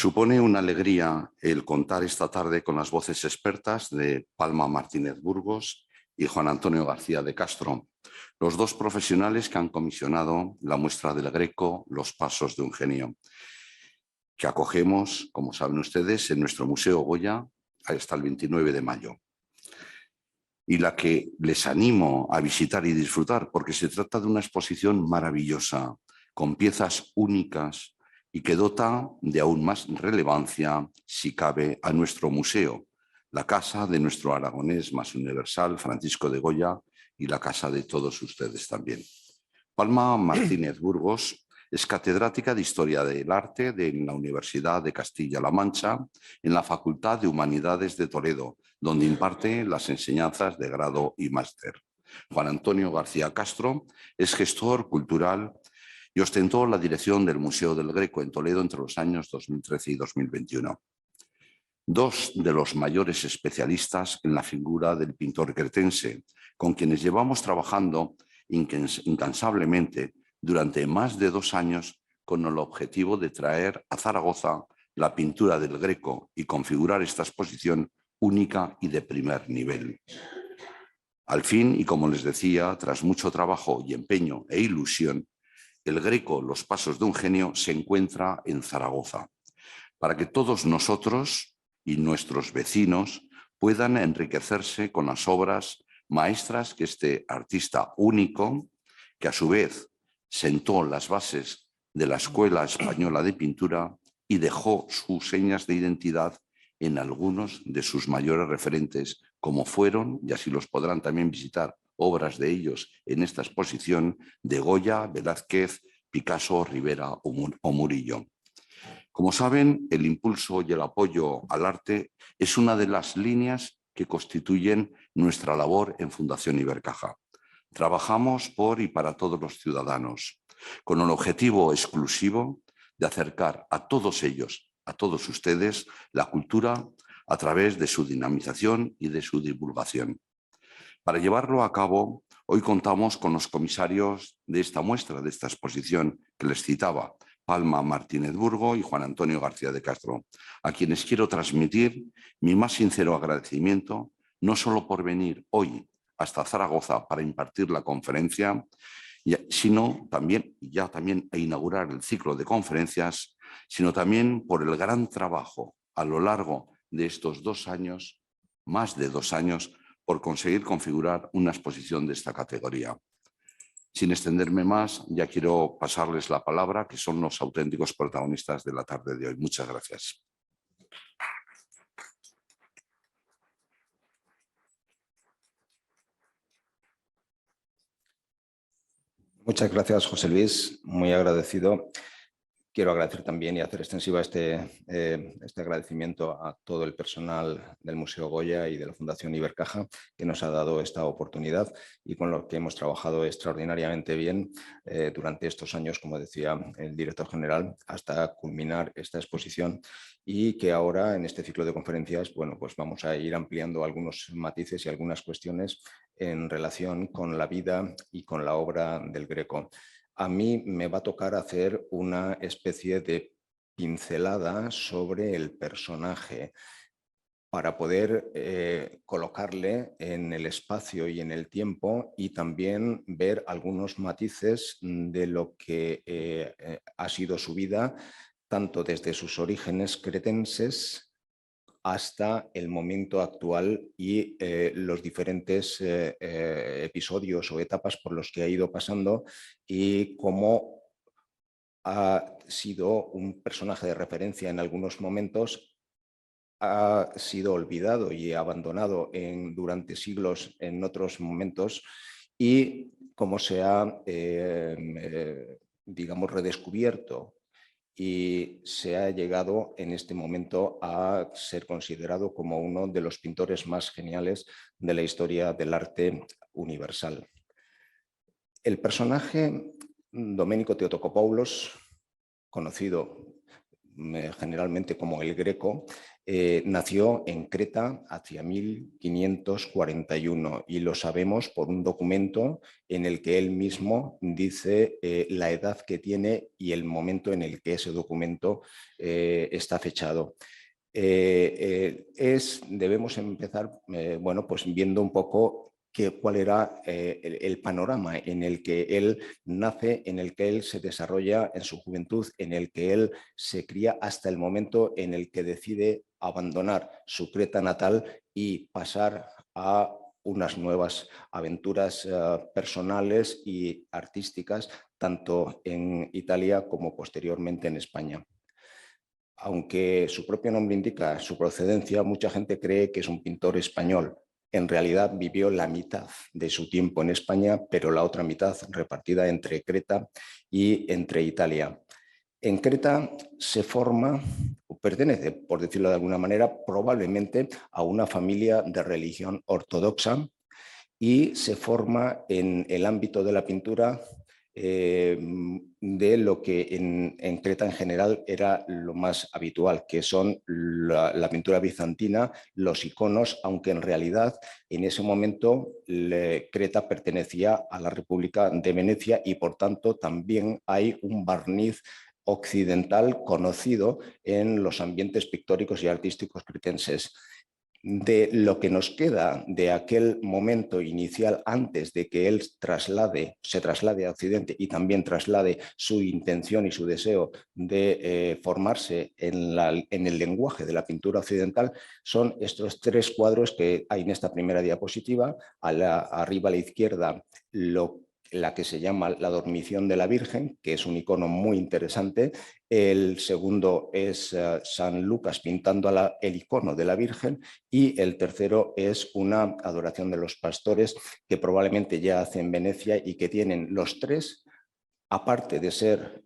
Supone una alegría el contar esta tarde con las voces expertas de Palma Martínez Burgos y Juan Antonio García de Castro, los dos profesionales que han comisionado la muestra del Greco Los Pasos de un Genio, que acogemos, como saben ustedes, en nuestro Museo Goya hasta el 29 de mayo. Y la que les animo a visitar y disfrutar, porque se trata de una exposición maravillosa, con piezas únicas y que dota de aún más relevancia, si cabe, a nuestro museo, la casa de nuestro aragonés más universal, Francisco de Goya, y la casa de todos ustedes también. Palma Martínez Burgos es catedrática de Historia del Arte de la Universidad de Castilla-La Mancha, en la Facultad de Humanidades de Toledo, donde imparte las enseñanzas de grado y máster. Juan Antonio García Castro es gestor cultural y ostentó la dirección del Museo del Greco en Toledo entre los años 2013 y 2021. Dos de los mayores especialistas en la figura del pintor cretense, con quienes llevamos trabajando incansablemente durante más de 2 años con el objetivo de traer a Zaragoza la pintura del Greco y configurar esta exposición única y de primer nivel. Al fin, y como les decía, tras mucho trabajo y empeño e ilusión, el Greco Los Pasos de un Genio se encuentra en Zaragoza, para que todos nosotros y nuestros vecinos puedan enriquecerse con las obras maestras que este artista único, que a su vez sentó las bases de la Escuela Española de Pintura y dejó sus señas de identidad en algunos de sus mayores referentes, como fueron, y así los podrán también visitar, obras de ellos en esta exposición, de Goya, Velázquez, Picasso, Rivera o Murillo. Como saben, el impulso y el apoyo al arte es una de las líneas que constituyen nuestra labor en Fundación Ibercaja. Trabajamos por y para todos los ciudadanos, con el objetivo exclusivo de acercar a todos ellos, a todos ustedes, la cultura a través de su dinamización y de su divulgación. Para llevarlo a cabo, hoy contamos con los comisarios de esta muestra, de esta exposición que les citaba, Palma Martínez Burgo y Juan Antonio García de Castro, a quienes quiero transmitir mi más sincero agradecimiento, no solo por venir hoy hasta Zaragoza para impartir la conferencia, sino también a inaugurar el ciclo de conferencias, sino también por el gran trabajo a lo largo de estos 2 años, más de 2 años, por conseguir configurar una exposición de esta categoría. Sin extenderme más, ya quiero pasarles la palabra, que son los auténticos protagonistas de la tarde de hoy. Muchas gracias. Muchas gracias, José Luis. Muy agradecido. Quiero agradecer también y hacer extensiva este agradecimiento a todo el personal del Museo Goya y de la Fundación Ibercaja, que nos ha dado esta oportunidad y con lo que hemos trabajado extraordinariamente bien durante estos años, como decía el director general, hasta culminar esta exposición, y que ahora en este ciclo de conferencias, bueno, pues vamos a ir ampliando algunos matices y algunas cuestiones en relación con la vida y con la obra del Greco. A mí me va a tocar hacer una especie de pincelada sobre el personaje para poder colocarle en el espacio y en el tiempo, y también ver algunos matices de lo que ha sido su vida, tanto desde sus orígenes cretenses hasta el momento actual y los diferentes episodios o etapas por los que ha ido pasando, y cómo ha sido un personaje de referencia en algunos momentos, ha sido olvidado y abandonado durante siglos en otros momentos, y cómo se ha, digamos, redescubierto y se ha llegado en este momento a ser considerado como uno de los pintores más geniales de la historia del arte universal. El personaje Domenico Theotokopoulos, conocido generalmente como el Greco, nació en Creta hacia 1541 y lo sabemos por un documento en el que él mismo dice la edad que tiene y el momento en el que ese documento está fechado. Debemos empezar bueno, pues viendo un poco cuál era el panorama en el que él nace, en el que él se desarrolla en su juventud, en el que él se cría hasta el momento en el que decide abandonar su Creta natal y pasar a unas nuevas aventuras personales y artísticas, tanto en Italia como posteriormente en España. Aunque su propio nombre indica su procedencia, mucha gente cree que es un pintor español. En realidad vivió la mitad de su tiempo en España, pero la otra mitad repartida entre Creta y entre Italia. En Creta se forma, o pertenece, por decirlo de alguna manera, probablemente a una familia de religión ortodoxa y se forma en el ámbito de la pintura de lo que en Creta en general era lo más habitual, que son la pintura bizantina, los iconos, aunque en realidad en ese momento Creta pertenecía a la República de Venecia y por tanto también hay un barniz occidental conocido en los ambientes pictóricos y artísticos cretenses. De lo que nos queda de aquel momento inicial antes de que él se traslade a Occidente y también traslade su intención y su deseo de formarse en el lenguaje de la pintura occidental, son estos tres cuadros que hay en esta primera diapositiva. Arriba a la izquierda la que se llama La Dormición de la Virgen, que es un icono muy interesante. El segundo es San Lucas pintando el icono de la Virgen y el tercero es una adoración de los pastores que probablemente ya hace en Venecia y que tienen los tres, aparte de ser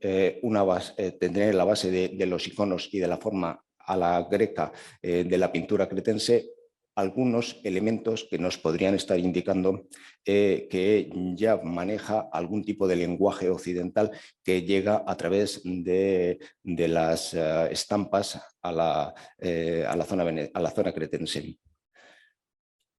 tener la base de los iconos y de la forma a la greca de la pintura cretense, algunos elementos que nos podrían estar indicando que ya maneja algún tipo de lenguaje occidental que llega a través de las estampas a la zona cretense.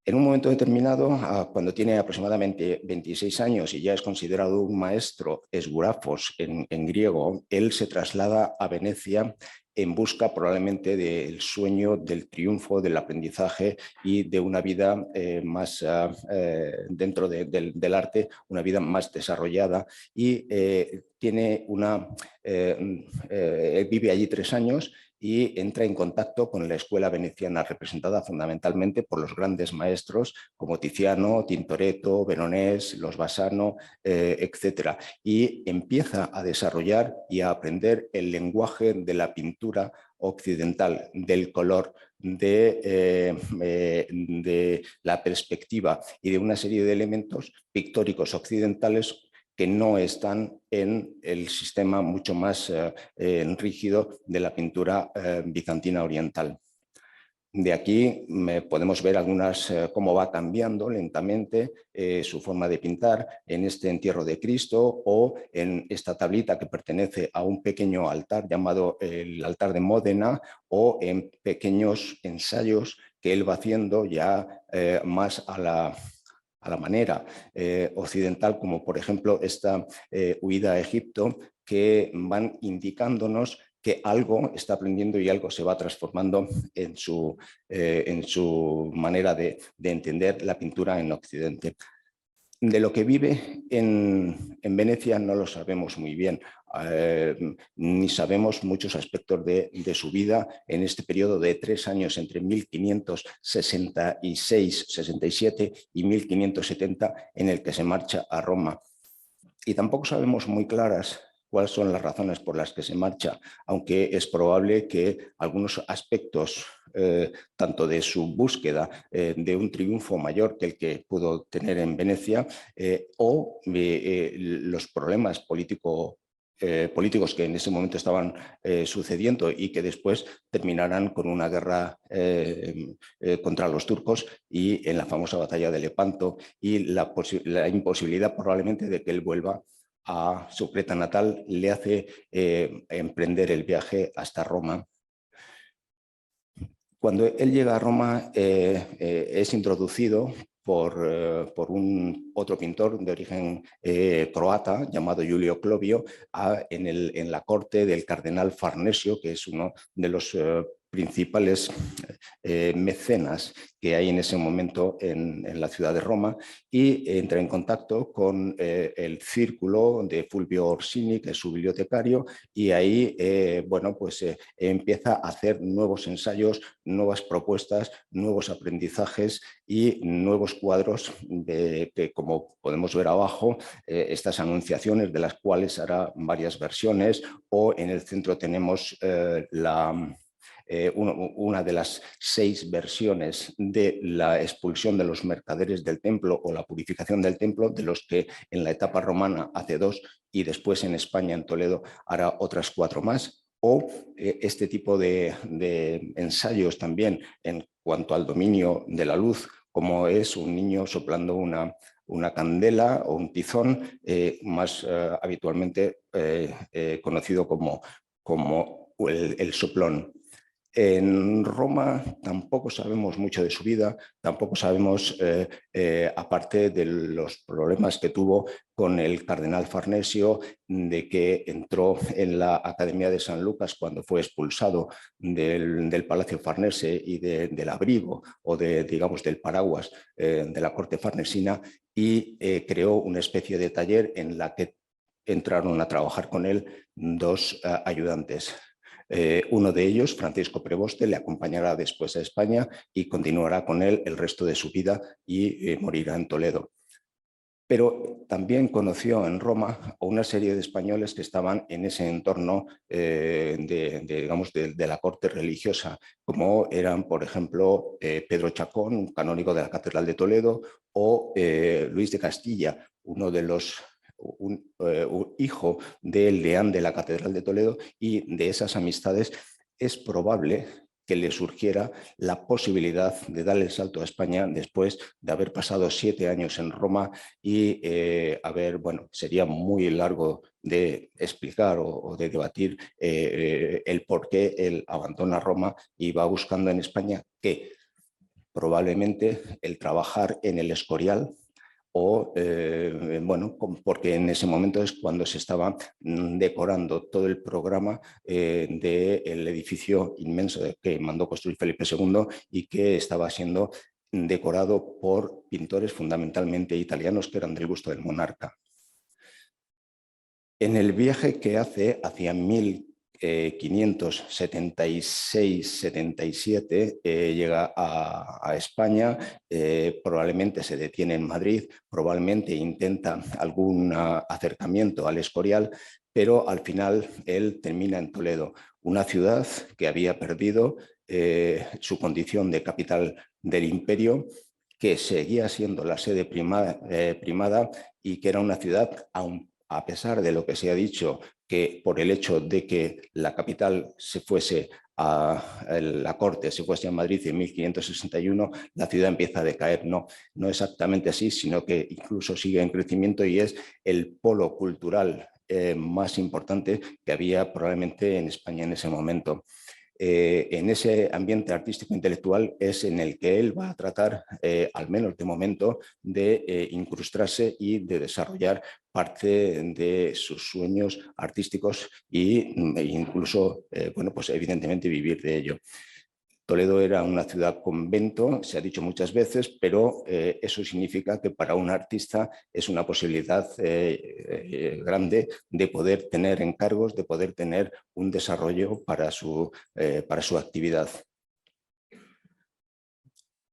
En un momento determinado, cuando tiene aproximadamente 26 años y ya es considerado un maestro esgurafos en griego, él se traslada a Venecia en busca probablemente del sueño, del triunfo, del aprendizaje y de una vida más dentro del arte, una vida más desarrollada y vive allí 3 años y entra en contacto con la escuela veneciana representada fundamentalmente por los grandes maestros como Tiziano, Tintoretto, Veronés, los Bassano, etc. Y empieza a desarrollar y a aprender el lenguaje de la pintura occidental, del color, de la perspectiva y de una serie de elementos pictóricos occidentales que no están en el sistema mucho más rígido de la pintura bizantina oriental. De aquí podemos ver cómo va cambiando lentamente su forma de pintar en este entierro de Cristo o en esta tablita que pertenece a un pequeño altar llamado el altar de Módena o en pequeños ensayos que él va haciendo ya más a la manera occidental, como por ejemplo esta huida a Egipto, que van indicándonos que algo está aprendiendo y algo se va transformando en su manera de entender la pintura en Occidente. De lo que vive en Venecia no lo sabemos muy bien, ni sabemos muchos aspectos de su vida en este periodo de 3 años entre 1566-67 y 1570 en el que se marcha a Roma. Y tampoco sabemos muy claras cuáles son las razones por las que se marcha, aunque es probable que algunos aspectos, tanto de su búsqueda de un triunfo mayor que el que pudo tener en Venecia, o los problemas políticos que en ese momento estaban sucediendo y que después terminarán con una guerra contra los turcos y en la famosa batalla de Lepanto y la imposibilidad probablemente de que él vuelva a su Creta natal le hace emprender el viaje hasta Roma. Cuando él llega a Roma es introducido por otro pintor de origen croata llamado Julio Clovio en la corte del cardenal Farnesio, que es uno de los principales mecenas que hay en ese momento en la ciudad de Roma, y entra en contacto con el círculo de Fulvio Orsini, que es su bibliotecario, y ahí bueno, pues, empieza a hacer nuevos ensayos, nuevas propuestas, nuevos aprendizajes y nuevos cuadros que, como podemos ver abajo, estas anunciaciones de las cuales hará varias versiones, o en el centro tenemos una de las 6 versiones de la expulsión de los mercaderes del templo o la purificación del templo, de los que en la etapa romana hace 2 y después en España, en Toledo, hará otras 4 más. O este tipo de ensayos también en cuanto al dominio de la luz, como es un niño soplando una candela o un tizón, más habitualmente conocido como el soplón. En Roma tampoco sabemos mucho de su vida, tampoco sabemos, aparte de los problemas que tuvo con el cardenal Farnesio, de que entró en la Academia de San Lucas cuando fue expulsado del Palacio Farnese y del abrigo o digamos, del paraguas de la corte farnesina, y creó una especie de taller en la que entraron a trabajar con él 2 ayudantes. Uno de ellos, Francisco Preboste, le acompañará después a España y continuará con él el resto de su vida y morirá en Toledo. Pero también conoció en Roma a una serie de españoles que estaban en ese entorno digamos, de la corte religiosa, como eran, por ejemplo, Pedro Chacón, un canónigo de la Catedral de Toledo, o Luis de Castilla, uno de los un hijo del deán de la Catedral de Toledo, y de esas amistades es probable que le surgiera la posibilidad de darle el salto a España después de haber pasado 7 años en Roma y bueno, sería muy largo de explicar o de debatir el por qué él abandona Roma y va buscando en España que probablemente el trabajar en el Escorial, o bueno, porque en ese momento es cuando se estaba decorando todo el programa del edificio inmenso que mandó construir Felipe II y que estaba siendo decorado por pintores fundamentalmente italianos que eran del gusto del monarca. En el viaje que hace hacia 1576-77 llega a España, probablemente se detiene en Madrid, probablemente intenta algún acercamiento al Escorial, pero al final él termina en Toledo, una ciudad que había perdido su condición de capital del imperio, que seguía siendo la sede primada y que era una ciudad, a pesar de lo que se ha dicho, que por el hecho de que la capital se fuese la corte, se fuese a Madrid en 1561, la ciudad empieza a decaer. No, no exactamente así, sino que incluso sigue en crecimiento y es el polo cultural más importante que había probablemente en España en ese momento. En ese ambiente artístico intelectual es en el que él va a tratar, al menos de momento, de incrustarse y de desarrollar parte de sus sueños artísticos e incluso, bueno, pues evidentemente vivir de ello. Toledo era una ciudad convento, se ha dicho muchas veces, pero eso significa que para un artista es una posibilidad grande de poder tener encargos, de poder tener un desarrollo para su actividad.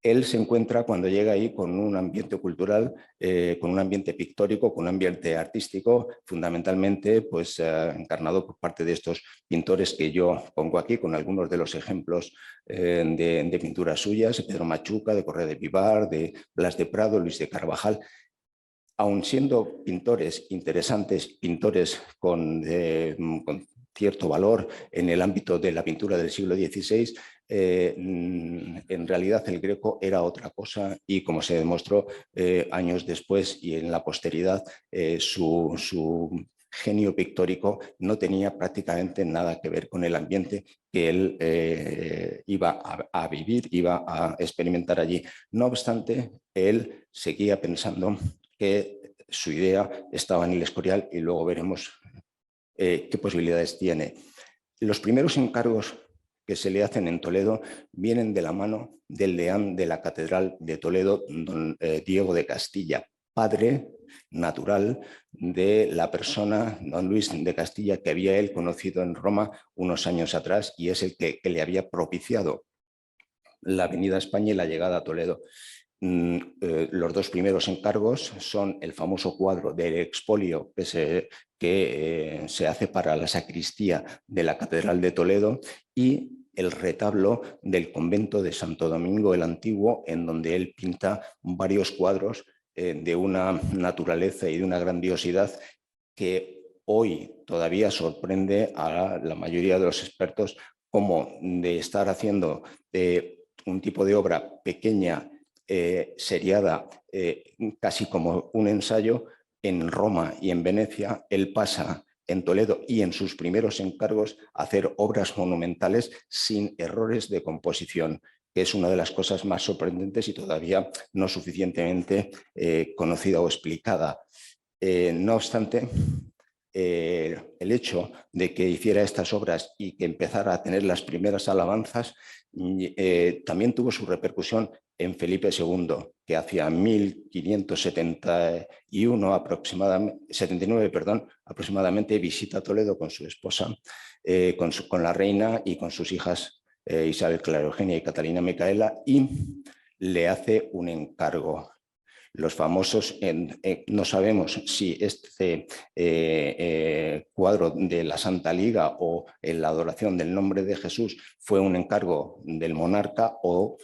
Él se encuentra cuando llega ahí con un ambiente cultural, con un ambiente pictórico, con un ambiente artístico, fundamentalmente pues, encarnado por parte de estos pintores que yo pongo aquí, con algunos de los ejemplos de pinturas suyas: Pedro Machuca, de Correa de Vivar, de Blas de Prado, Luis de Carvajal. Aun siendo pintores interesantes, pintores con cierto valor en el ámbito de la pintura del siglo XVI, en realidad el Greco era otra cosa y, como se demostró años después y en la posteridad, su genio pictórico, no tenía prácticamente nada que ver con el ambiente que él iba a vivir, iba a experimentar allí. No obstante, él seguía pensando que su idea estaba en el Escorial y luego veremos qué posibilidades tiene. Los primeros encargos que se le hacen en Toledo vienen de la mano del deán de la Catedral de Toledo, don Diego de Castilla, padre natural de la persona, don Luis de Castilla, que había él conocido en Roma unos años atrás y es el que le había propiciado la venida a España y la llegada a Toledo. Los dos primeros encargos son el famoso cuadro del expolio que se hace para la sacristía de la Catedral de Toledo y el retablo del convento de Santo Domingo el Antiguo, en donde él pinta varios cuadros de una naturaleza y de una grandiosidad que hoy todavía sorprende a la mayoría de los expertos, como de estar haciendo un tipo de obra pequeña, seriada, casi como un ensayo. En Roma y en Venecia, él pasa en Toledo y en sus primeros encargos a hacer obras monumentales sin errores de composición, que es una de las cosas más sorprendentes y todavía no suficientemente conocida o explicada. No obstante, el hecho de que hiciera estas obras y que empezara a tener las primeras alabanzas también tuvo su repercusión en Felipe II, que hacia 1571 aproximadamente visita Toledo con su esposa, con la reina y con sus hijas Isabel Clara Eugenia y Catalina Micaela, y le hace un encargo. Los famosos, no sabemos si este cuadro de la Santa Liga o la adoración del nombre de Jesús fue un encargo del monarca o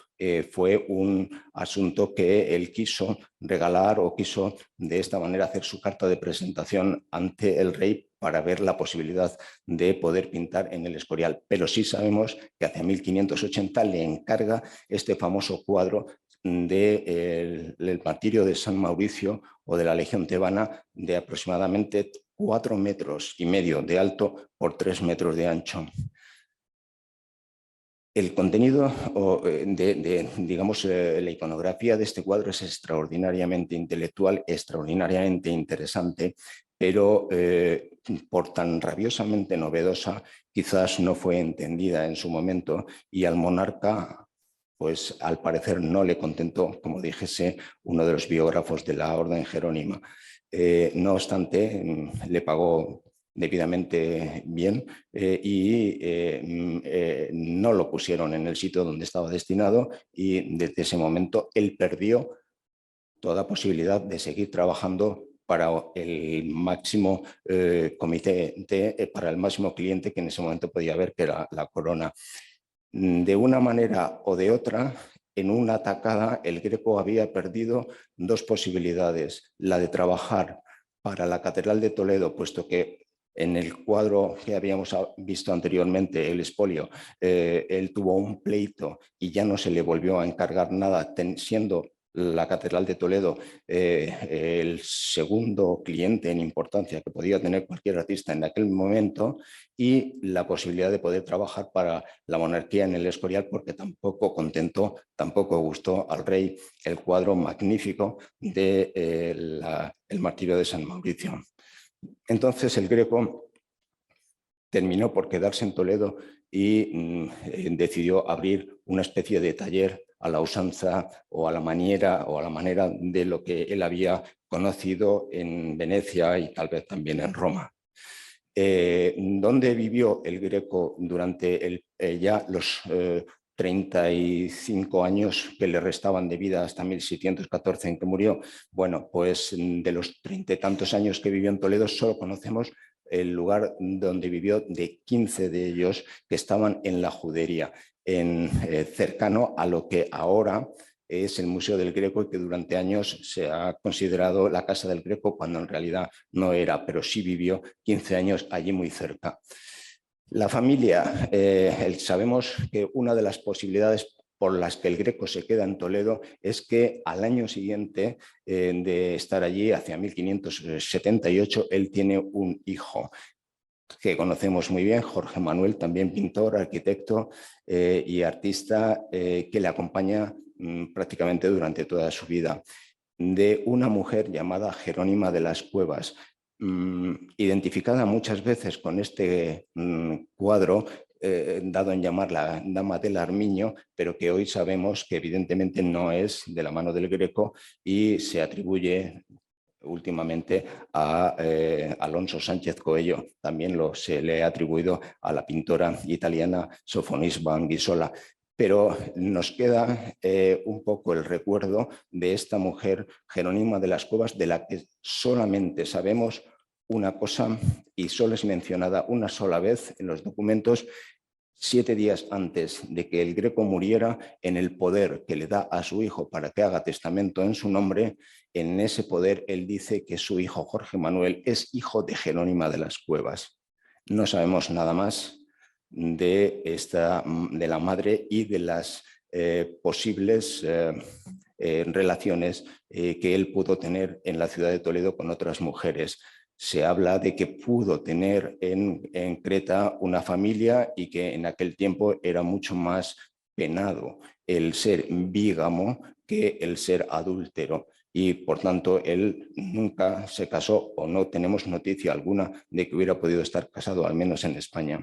fue un asunto que él quiso regalar o quiso de esta manera hacer su carta de presentación ante el rey para ver la posibilidad de poder pintar en el Escorial. Pero sí sabemos que hacia 1580 le encarga este famoso cuadro del martirio de San Mauricio o de la Legión Tebana, de aproximadamente 4,5 metros de alto por 3 metros de ancho. El contenido digamos, la iconografía de este cuadro es extraordinariamente intelectual, extraordinariamente interesante, pero por tan rabiosamente novedosa quizás no fue entendida en su momento y al monarca, pues al parecer no le contentó, como dijese uno de los biógrafos de la Orden Jerónima. No obstante, le pagó debidamente bien y no lo pusieron en el sitio donde estaba destinado y desde ese momento él perdió toda posibilidad de seguir trabajando para el máximo para el máximo cliente que en ese momento podía haber, que era la corona. De una manera o de otra, en una atacada, el Greco había perdido dos posibilidades: la de trabajar para la Catedral de Toledo, puesto que en el cuadro que habíamos visto anteriormente, el expolio, él tuvo un pleito y ya no se le volvió a encargar nada, siendo la Catedral de Toledo el segundo cliente en importancia que podía tener cualquier artista en aquel momento, y la posibilidad de poder trabajar para la monarquía en el Escorial, porque tampoco contentó, tampoco gustó al rey el cuadro magnífico de el martirio de San Mauricio. Entonces el Greco terminó por quedarse en Toledo y decidió abrir una especie de taller a la usanza o a la manera de lo que él había conocido en Venecia y tal vez también en Roma. ¿Dónde vivió el Greco durante ya los 35 años que le restaban de vida hasta 1614 en que murió? Bueno, pues de los 30 y tantos años que vivió en Toledo solo conocemos el lugar donde vivió, de 15 de ellos que estaban en la Judería, cercano a lo que ahora es el Museo del Greco y que durante años se ha considerado la Casa del Greco, cuando en realidad no era, pero sí vivió 15 años allí muy cerca. La familia, sabemos que una de las posibilidades por las que el Greco se queda en Toledo es que al año siguiente de estar allí, hacia 1578, él tiene un hijo que conocemos muy bien, Jorge Manuel, también pintor, arquitecto y artista, que le acompaña prácticamente durante toda su vida, de una mujer llamada Jerónima de las Cuevas, identificada muchas veces con este cuadro, dado en llamar la Dama del Armiño, pero que hoy sabemos que evidentemente no es de la mano del Greco y se atribuye últimamente a Alonso Sánchez Coello. También se le ha atribuido a la pintora italiana Sofonisba Anguissola. Pero nos queda un poco el recuerdo de esta mujer, Jerónima de las Cuevas, de la que solamente sabemos una cosa y solo es mencionada una sola vez en los documentos, 7 días antes de que el Greco muriera, en el poder que le da a su hijo para que haga testamento en su nombre. En ese poder él dice que su hijo Jorge Manuel es hijo de Jerónima de las Cuevas. No sabemos nada más de la madre y de las posibles relaciones que él pudo tener en la ciudad de Toledo con otras mujeres. Se habla de que pudo tener en Creta una familia y que en aquel tiempo era mucho más penado el ser bígamo que el ser adúltero. Y por tanto, él nunca se casó o no tenemos noticia alguna de que hubiera podido estar casado, al menos en España.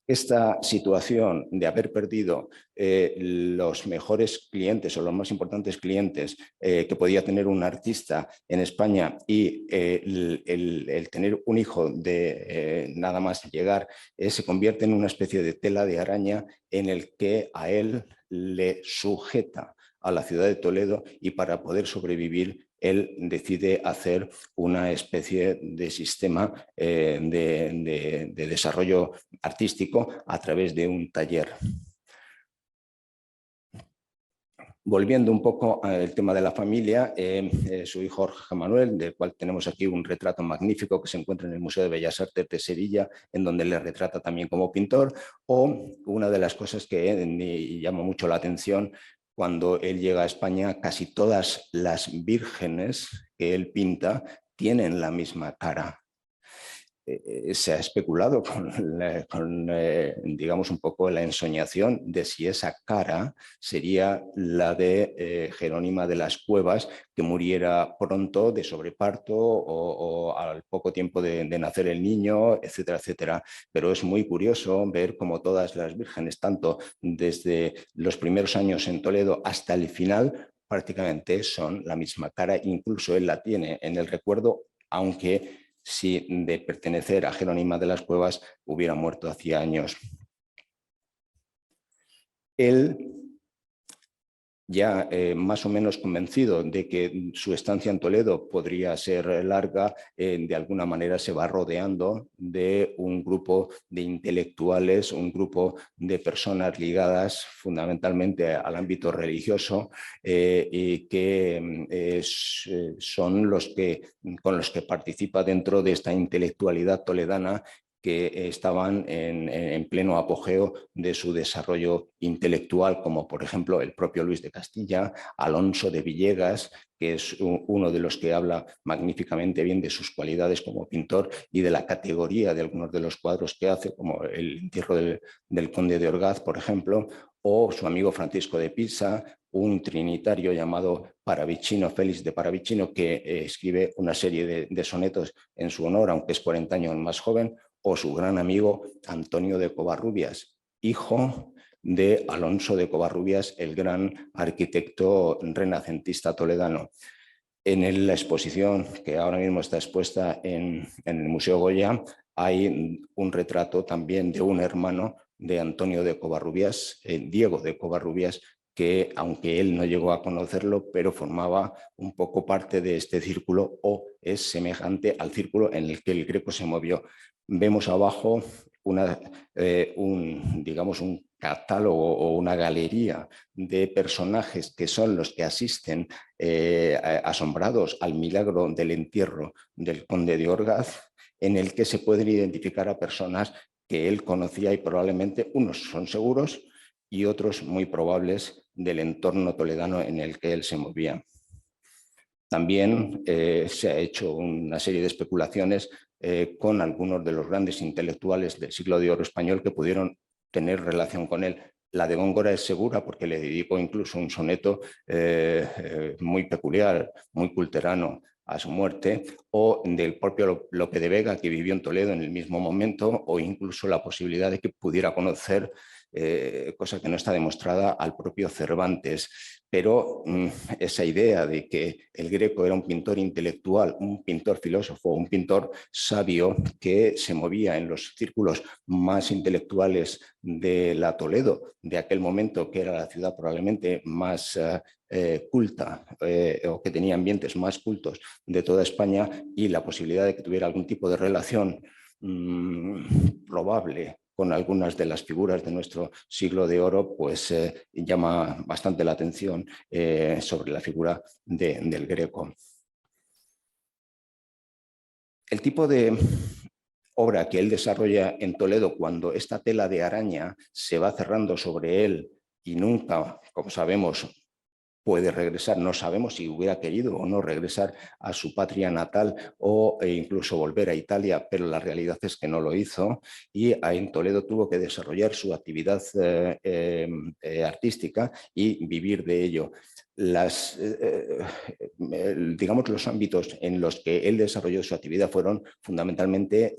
Esta situación de haber perdido los mejores clientes o los más importantes clientes que podía tener un artista en España y el tener un hijo de nada más llegar se convierte en una especie de tela de araña en el que a él le sujeta a la ciudad de Toledo y para poder sobrevivir él decide hacer una especie de sistema de desarrollo artístico a través de un taller. Volviendo un poco al tema de la familia, su hijo Jorge Manuel, del cual tenemos aquí un retrato magnífico que se encuentra en el Museo de Bellas Artes de Sevilla, en donde le retrata también como pintor, o una de las cosas que me llama mucho la atención, cuando él llega a España, casi todas las vírgenes que él pinta tienen la misma cara. Se ha especulado con digamos, un poco la ensoñación de si esa cara sería la de Jerónima de las Cuevas, que muriera pronto de sobreparto o al poco tiempo de nacer el niño, etcétera, etcétera. Pero es muy curioso ver cómo todas las vírgenes, tanto desde los primeros años en Toledo hasta el final, prácticamente son la misma cara. Incluso él la tiene en el recuerdo, aunque si de pertenecer a Jerónima de las Cuevas hubiera muerto hacía años. Él, ya más o menos convencido de que su estancia en Toledo podría ser larga, de alguna manera se va rodeando de un grupo de intelectuales, un grupo de personas ligadas fundamentalmente al ámbito religioso y que son con los que participa dentro de esta intelectualidad toledana, que estaban en pleno apogeo de su desarrollo intelectual, como por ejemplo el propio Luis de Castilla, Alonso de Villegas, que es uno de los que habla magníficamente bien de sus cualidades como pintor y de la categoría de algunos de los cuadros que hace, como el entierro del conde de Orgaz, por ejemplo, o su amigo Francisco de Pisa, un trinitario llamado Paravicino, Félix de Paravicino, que escribe una serie de sonetos en su honor, aunque es 40 años más joven, o su gran amigo Antonio de Covarrubias, hijo de Alonso de Covarrubias, el gran arquitecto renacentista toledano. En la exposición que ahora mismo está expuesta en el Museo Goya hay un retrato también de un hermano de Antonio de Covarrubias, Diego de Covarrubias, que aunque él no llegó a conocerlo, pero formaba un poco parte de este círculo o es semejante al círculo en el que el Greco se movió. Vemos abajo digamos, un catálogo o una galería de personajes que son los que asisten asombrados al milagro del entierro del conde de Orgaz, en el que se pueden identificar a personas que él conocía y probablemente unos son seguros y otros muy probables del entorno toledano en el que él se movía. También se ha hecho una serie de especulaciones con algunos de los grandes intelectuales del siglo de oro español que pudieron tener relación con él. La de Góngora es segura porque le dedicó incluso un soneto muy peculiar, muy culterano a su muerte, o del propio Lope de Vega, que vivió en Toledo en el mismo momento, o incluso la posibilidad de que pudiera conocer, cosa que no está demostrada, al propio Cervantes. Pero esa idea de que el Greco era un pintor intelectual, un pintor filósofo, un pintor sabio que se movía en los círculos más intelectuales de la Toledo de aquel momento, que era la ciudad probablemente más culta o que tenía ambientes más cultos de toda España, y la posibilidad de que tuviera algún tipo de relación probable con algunas de las figuras de nuestro siglo de oro, pues llama bastante la atención sobre la figura del Greco. El tipo de obra que él desarrolla en Toledo, cuando esta tela de araña se va cerrando sobre él y nunca, como sabemos, puede regresar, no sabemos si hubiera querido o no regresar a su patria natal o incluso volver a Italia, pero la realidad es que no lo hizo, y en Toledo tuvo que desarrollar su actividad artística y vivir de ello. Digamos, los ámbitos en los que él desarrolló su actividad fueron fundamentalmente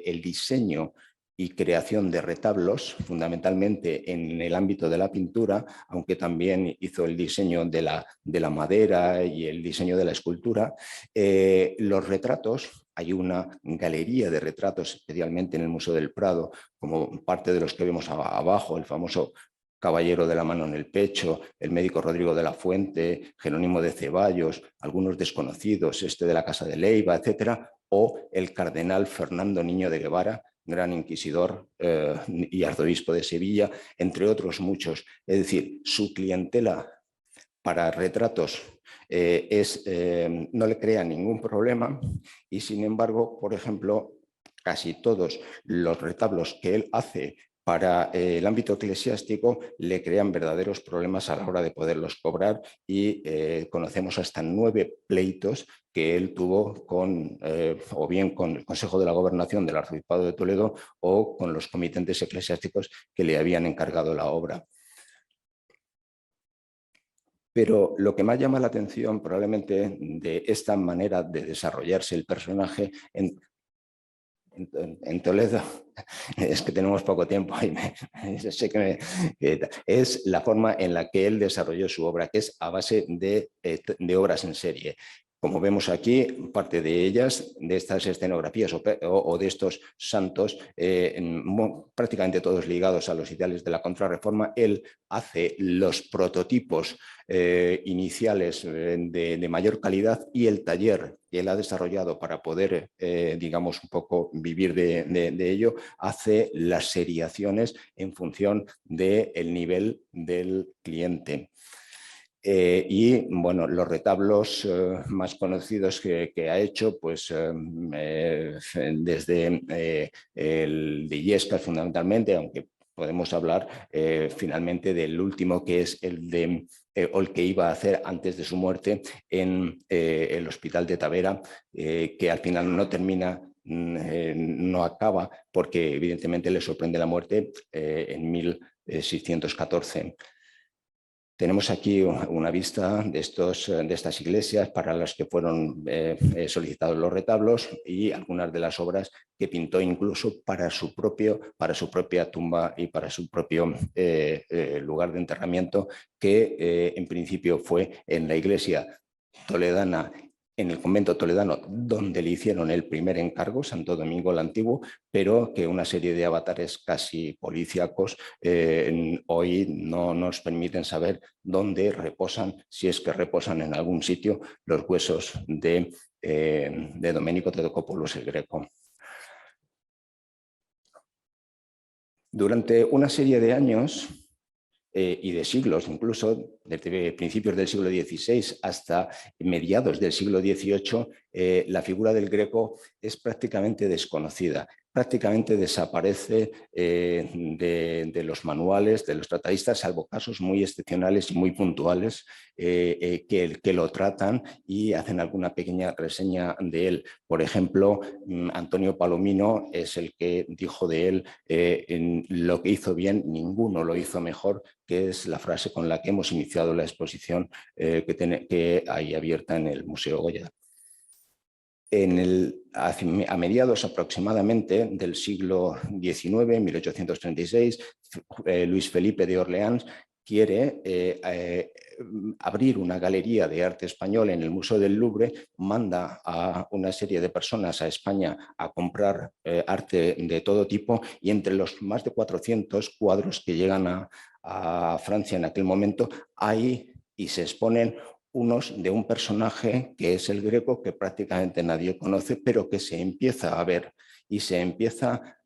el diseño y creación de retablos, fundamentalmente en el ámbito de la pintura, aunque también hizo el diseño de la madera y el diseño de la escultura. Los retratos, hay una galería de retratos, especialmente en el Museo del Prado, como parte de los que vemos abajo, el famoso Caballero de la mano en el pecho, el médico Rodrigo de la Fuente, Jerónimo de Ceballos, algunos desconocidos, este de la Casa de Leiva, etcétera, o el cardenal Fernando Niño de Guevara, gran inquisidor y arzobispo de Sevilla, entre otros muchos. Es decir, su clientela para retratos no le crea ningún problema, y sin embargo, por ejemplo, casi todos los retablos que él hace para el ámbito eclesiástico le crean verdaderos problemas a la hora de poderlos cobrar, y conocemos hasta 9 pleitos que él tuvo con, o bien con el Consejo de la Gobernación del Arzobispado de Toledo o con los comitentes eclesiásticos que le habían encargado la obra. Pero lo que más llama la atención probablemente de esta manera de desarrollarse el personaje en Toledo, es que tenemos poco tiempo y sé que es la forma en la que él desarrolló su obra, que es a base de obras en serie. Como vemos aquí, parte de ellas, de estas escenografías o de estos santos, prácticamente todos ligados a los ideales de la Contrarreforma, él hace los prototipos iniciales de mayor calidad, y el taller que él ha desarrollado para poder, digamos, un poco vivir de ello, hace las seriaciones en función del nivel del cliente. Y bueno, los retablos más conocidos que ha hecho, pues desde el de Illescas fundamentalmente, aunque podemos hablar finalmente del último, que es el de o el que iba a hacer antes de su muerte en el Hospital de Tavera, que al final no termina, no acaba, porque evidentemente le sorprende la muerte en 1614. Tenemos aquí una vista de estas iglesias para las que fueron solicitados los retablos, y algunas de las obras que pintó incluso para su propia tumba y para su propio lugar de enterramiento, que en principio fue en la iglesia toledana, en el convento toledano, donde le hicieron el primer encargo, Santo Domingo el Antiguo, pero que una serie de avatares casi policíacos hoy no nos permiten saber dónde reposan, si es que reposan en algún sitio, los huesos de Domenico Tedocopoulos el Greco. Durante una serie de años y de siglos, incluso desde principios del siglo XVI hasta mediados del siglo XVIII, la figura del Greco es prácticamente desconocida. prácticamente desaparece de los manuales, de los tratadistas, salvo casos muy excepcionales y muy puntuales que lo tratan y hacen alguna pequeña reseña de él. Por ejemplo, Antonio Palomino es el que dijo de él en lo que hizo bien, ninguno lo hizo mejor, que es la frase con la que hemos iniciado la exposición que hay abierta en el Museo Goya. A mediados aproximadamente del siglo XIX, 1836, Luis Felipe de Orleans quiere abrir una galería de arte español en el Museo del Louvre, manda a una serie de personas a España a comprar arte de todo tipo y entre los más de 400 cuadros que llegan a Francia en aquel momento hay y se exponen unos de un personaje que es el Greco, que prácticamente nadie conoce, pero que se empieza a ver y se empieza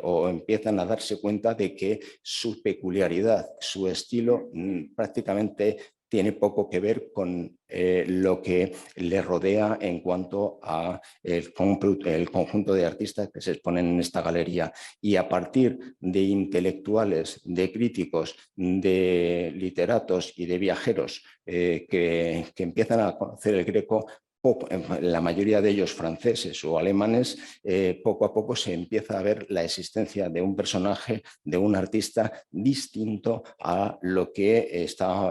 o empiezan a darse cuenta de que su peculiaridad, su estilo prácticamente tiene poco que ver con lo que le rodea en cuanto a el conjunto de artistas que se exponen en esta galería. Y a partir de intelectuales, de críticos, de literatos y de viajeros que empiezan a conocer el Greco, la mayoría de ellos franceses o alemanes, poco a poco se empieza a ver la existencia de un personaje, de un artista distinto a lo que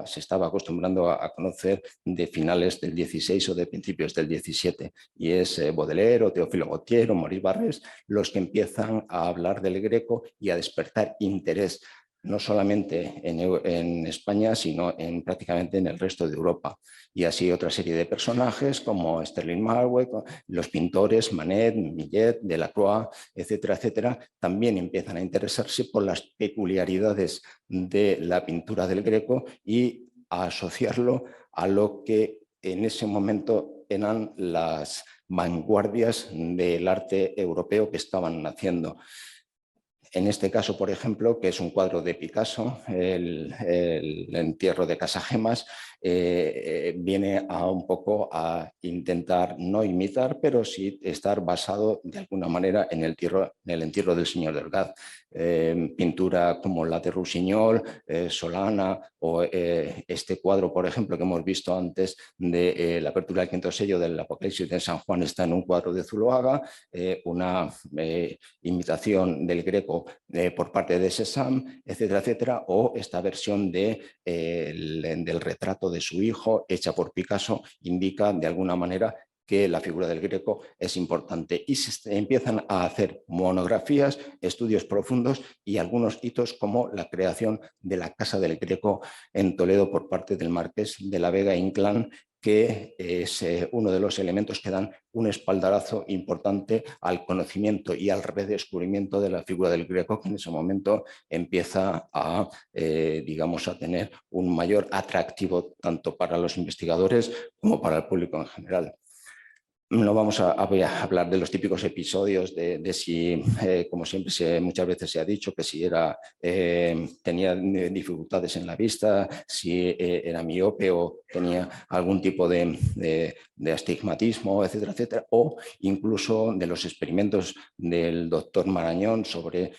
se estaba acostumbrando a conocer de finales del XVI o de principios del XVII. Y es Baudelaire, Teófilo Gautier o Maurice Barrés los que empiezan a hablar del Greco y a despertar interés no solamente en España, sino prácticamente en el resto de Europa. Y así otra serie de personajes como Sterling Marwell, los pintores Manet, Millet, Delacroix, etcétera, etcétera, también empiezan a interesarse por las peculiaridades de la pintura del Greco y a asociarlo a lo que en ese momento eran las vanguardias del arte europeo que estaban naciendo. En este caso, por ejemplo, que es un cuadro de Picasso, el entierro de Casagemas, viene a un poco a intentar no imitar, pero sí estar basado de alguna manera en el entierro del señor Delgado. Pintura como la de Rossignol, Solana o este cuadro, por ejemplo, que hemos visto antes de la apertura del quinto sello del Apocalipsis de San Juan, está en un cuadro de Zuloaga, una imitación del Greco por parte de Cézanne, etcétera, etcétera, o esta versión del retrato de su hijo hecha por Picasso indica de alguna manera que la figura del Greco es importante y se empiezan a hacer monografías, estudios profundos y algunos hitos como la creación de la Casa del Greco en Toledo por parte del marqués de la Vega Inclán, que es uno de los elementos que dan un espaldarazo importante al conocimiento y al redescubrimiento de la figura del Greco, que en ese momento empieza digamos, a tener un mayor atractivo tanto para los investigadores como para el público en general. No vamos a hablar de los típicos episodios de si, como siempre muchas veces se ha dicho, que si tenía dificultades en la vista, si era miope o tenía algún tipo de astigmatismo, etcétera, etcétera, o incluso de los experimentos del doctor Marañón sobre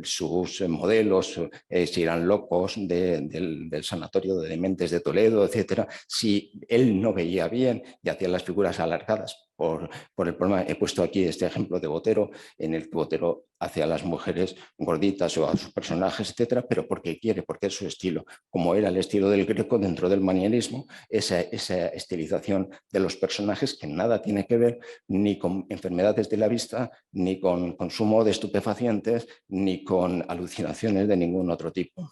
sus modelos, si eran locos del sanatorio de dementes de Toledo, etcétera. Si él no veía bien y hacía las figuras alargadas por el problema. He puesto aquí este ejemplo de Botero, en el que Botero hace a las mujeres gorditas o a sus personajes, etcétera, pero porque quiere, porque es su estilo. Como era el estilo del Greco dentro del manierismo, esa estilización de los personajes que nada tiene que ver ni con enfermedades de la vista, ni con consumo de estupefacientes, ni con alucinaciones de ningún otro tipo.